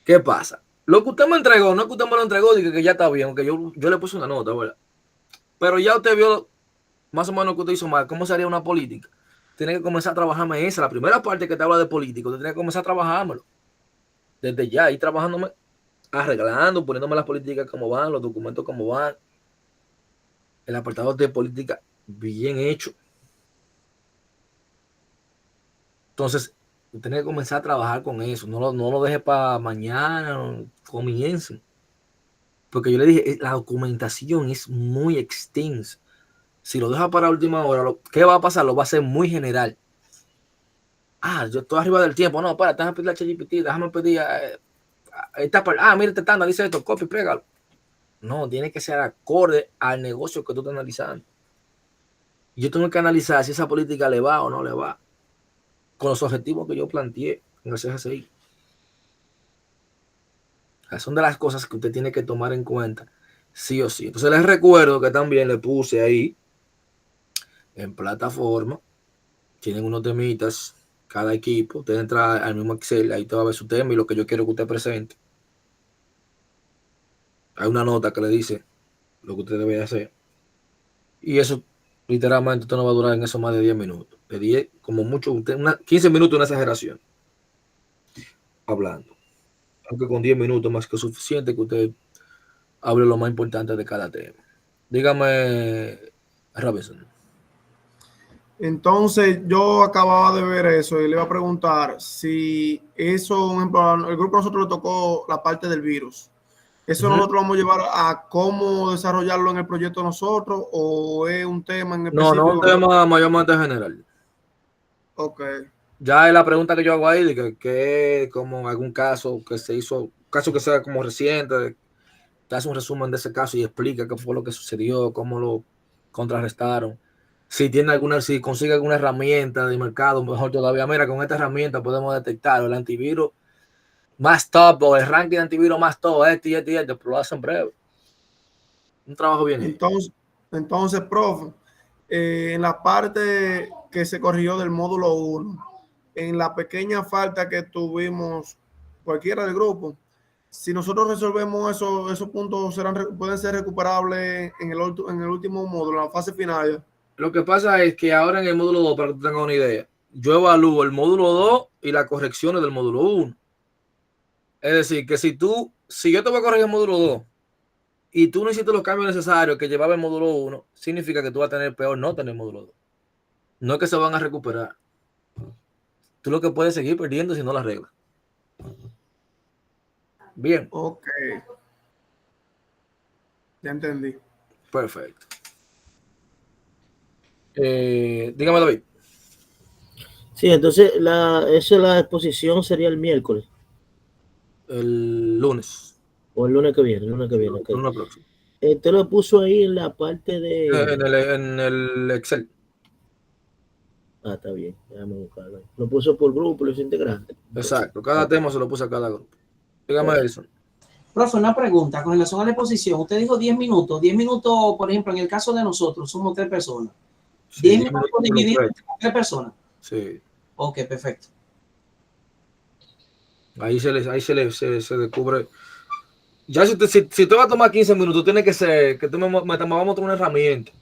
[SPEAKER 1] ¿Qué pasa? Lo que usted me entregó, no es que usted me lo entregó, dije que ya está bien, aunque yo le puse una nota, ¿verdad? Pero ya usted vio más o menos que usted hizo mal, cómo sería una política. Tiene que comenzar a trabajarme esa. La primera parte que te habla de político, usted tiene que comenzar a trabajármelo. Desde ya, ir trabajándome, arreglando, poniéndome las políticas como van, los documentos como van. El apartado de política bien hecho. Entonces, tiene que comenzar a trabajar con eso. No lo deje para mañana, comiencen. Porque yo le dije, la documentación es muy extensa. Si lo deja para última hora, ¿qué va a pasar? Lo va a hacer muy general. Yo estoy arriba del tiempo. No, para, déjame pedir a ChatGPT, déjame pedir mira, este tanda, dice esto, copy, pégalo. No, tiene que ser acorde al negocio que tú estás analizando. Y yo tengo que analizar si esa política le va o no le va, con los objetivos que yo planteé en el CGCI. Son de las cosas que usted tiene que tomar en cuenta, sí o sí. Entonces les recuerdo que también le puse ahí en plataforma, tienen unos temitas, cada equipo, usted entra al mismo Excel, ahí te va a ver su tema y lo que yo quiero que usted presente. Hay una nota que le dice lo que usted debe hacer. Y eso, literalmente, usted no va a durar en eso más de 10 minutos. De 10, como mucho, 15 minutos, una exageración. Hablando. Aunque con 10 minutos más que suficiente que usted hable lo más importante de cada tema. Dígame, Robinson.
[SPEAKER 9] Entonces, yo acababa de ver eso y le iba a preguntar si eso, por ejemplo, el grupo a nosotros le tocó la parte del virus. ¿Eso nosotros vamos a llevar a cómo desarrollarlo en el proyecto nosotros o es un tema en específico?
[SPEAKER 1] No, un tema mayormente general.
[SPEAKER 9] Ok.
[SPEAKER 1] Ya es la pregunta que yo hago ahí, de que como algún caso que se hizo, caso que sea como reciente, te hace un resumen de ese caso y explica qué fue lo que sucedió, cómo lo contrarrestaron. Si consigue alguna herramienta de mercado, mejor todavía. Mira, con esta herramienta podemos detectar el antivirus más top o el ranking de antivirus más top, pero lo hacen breve. Un trabajo bien hecho.
[SPEAKER 9] Entonces, profe, en la parte que se corrigió del módulo 1, en la pequeña falta que tuvimos cualquiera del grupo, si nosotros resolvemos esos puntos pueden ser recuperables en el último módulo, en la fase final.
[SPEAKER 1] Lo que pasa es que ahora en el módulo 2, para que tengan una idea, yo evalúo el módulo 2 y las correcciones del módulo 1. Es decir, que si yo te voy a corregir el módulo 2 y tú no hiciste los cambios necesarios que llevaba el módulo 1, significa que tú vas a tener peor nota en el módulo 2. No es que se van a recuperar. Tú lo que puedes seguir perdiendo si no las arreglas. Bien.
[SPEAKER 9] Ok. Ya entendí.
[SPEAKER 1] Perfecto. Dígame, David.
[SPEAKER 2] Sí, entonces la exposición sería el miércoles.
[SPEAKER 1] El lunes.
[SPEAKER 2] O el lunes que viene, okay.
[SPEAKER 1] El lunes próximo.
[SPEAKER 2] Usted lo puso ahí en la parte de...
[SPEAKER 1] En el Excel.
[SPEAKER 2] Ah, está bien, déjame buscarlo. Lo puso por grupo, los integrantes.
[SPEAKER 1] Exacto, cada tema se lo puse a cada grupo. Dígame, Edison.
[SPEAKER 3] Profe, una pregunta con relación a la exposición. Usted dijo 10 minutos. 10 minutos, por ejemplo, en el caso de nosotros, somos 3 personas. 10 minutos divididos entre 3 personas.
[SPEAKER 1] Sí.
[SPEAKER 3] Ok, perfecto.
[SPEAKER 1] Ahí se descubre. Ya si usted va a tomar 15 minutos, tiene que ser que vamos a tomar una herramienta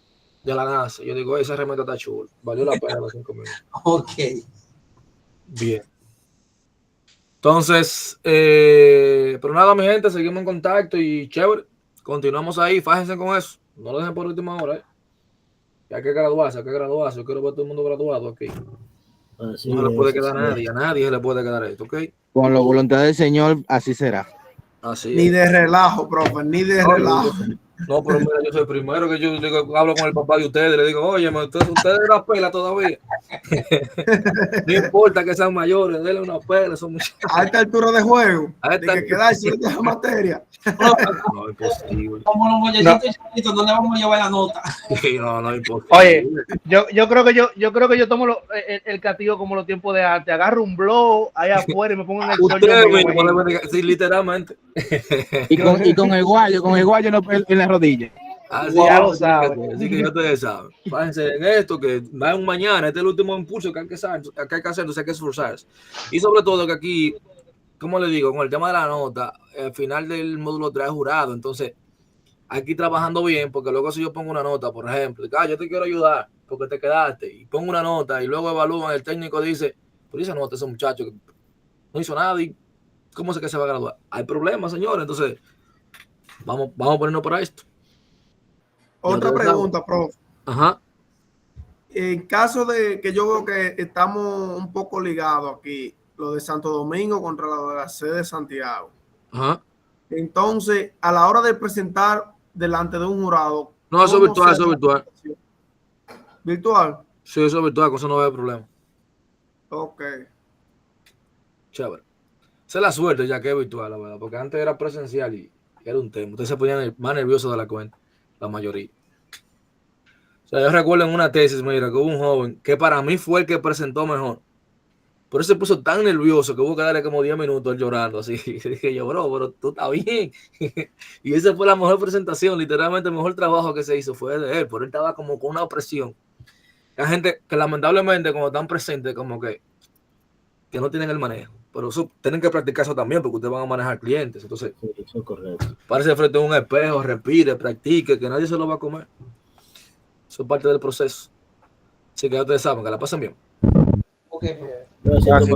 [SPEAKER 1] de la NASA. Yo digo, esa herramienta está chula. Valió la pena los 5 minutos.
[SPEAKER 3] Ok.
[SPEAKER 1] Bien. Entonces, pero nada, mi gente, seguimos en contacto y chévere. Continuamos ahí, fájense con eso. No lo dejen por última hora, Hay que graduarse, Yo quiero ver a todo el mundo graduado aquí.
[SPEAKER 2] Así
[SPEAKER 1] no se le puede quedar
[SPEAKER 2] así
[SPEAKER 1] a nadie se le puede quedar esto, ¿ok?
[SPEAKER 10] Con la voluntad del Señor, así será.
[SPEAKER 1] Así
[SPEAKER 9] Ni
[SPEAKER 1] es.
[SPEAKER 9] de relajo, profe, ni de relajo.
[SPEAKER 1] No, pero mira, yo soy primero que yo digo, hablo con el papá de ustedes, le digo, oye, ustedes la pela todavía. No importa que sean mayores, denle una pela, son muchachos.
[SPEAKER 9] A esta altura de juego,
[SPEAKER 1] A
[SPEAKER 9] de que quedarse en esa materia.
[SPEAKER 1] No, imposible.
[SPEAKER 3] Como los muchachitos chiquitos, no le vamos a llevar la nota.
[SPEAKER 1] Sí, no, imposible.
[SPEAKER 4] Oye, yo creo que yo tomo el castigo como los tiempos de antes. Agarro un blow allá afuera y me pongo en el sol.
[SPEAKER 1] Ustedes mismos, sí, literalmente.
[SPEAKER 10] Y con el guayo en la rodilla.
[SPEAKER 1] Así,
[SPEAKER 4] Ya lo saben.
[SPEAKER 1] Así que ya ustedes saben. Fájense en esto, que va un mañana, este es el último impulso que hay que hacer, entonces hay que esforzarse. Y sobre todo que aquí, como le digo, con el tema de la nota, al final del módulo trae jurado, entonces hay que ir trabajando bien, porque luego si yo pongo una nota, por ejemplo, yo te quiero ayudar porque te quedaste, y pongo una nota y luego evalúan, el técnico dice, por esa nota, ese muchacho que no hizo nada, y ¿cómo sé que se va a graduar? Hay problemas, señores, entonces vamos a ponernos para esto.
[SPEAKER 9] Otra pregunta, profe.
[SPEAKER 1] Ajá.
[SPEAKER 9] En caso de que yo veo que estamos un poco ligados aquí, lo de Santo Domingo contra lo de la sede de Santiago.
[SPEAKER 1] Ajá.
[SPEAKER 9] Entonces, a la hora de presentar delante de un jurado.
[SPEAKER 1] No, eso es virtual,
[SPEAKER 9] ¿Virtual?
[SPEAKER 1] Sí, eso es virtual, con eso no va a haber problema.
[SPEAKER 9] Ok.
[SPEAKER 1] Chévere. Esa es la suerte ya que es virtual, la verdad, porque antes era presencial y era un tema. Ustedes se ponían más nerviosos de la cuenta, la mayoría. O sea, yo recuerdo en una tesis, mira, que hubo un joven que para mí fue el que presentó mejor. Por eso se puso tan nervioso que hubo que darle como 10 minutos él llorando, así. Y dije yo, bro, pero tú estás bien. Y esa fue la mejor presentación, literalmente el mejor trabajo que se hizo fue de él, pero él estaba como con una opresión. Hay gente que lamentablemente cuando están presentes como que no tienen el manejo. Pero eso tienen que practicar eso también porque ustedes van a manejar clientes. Entonces,
[SPEAKER 2] Sí, eso es correcto.
[SPEAKER 1] párese frente a un espejo, respire, practique, que nadie se lo va a comer. Eso es parte del proceso. Así que ya ustedes saben, que la pasen bien.
[SPEAKER 3] Ok,
[SPEAKER 2] Gracias.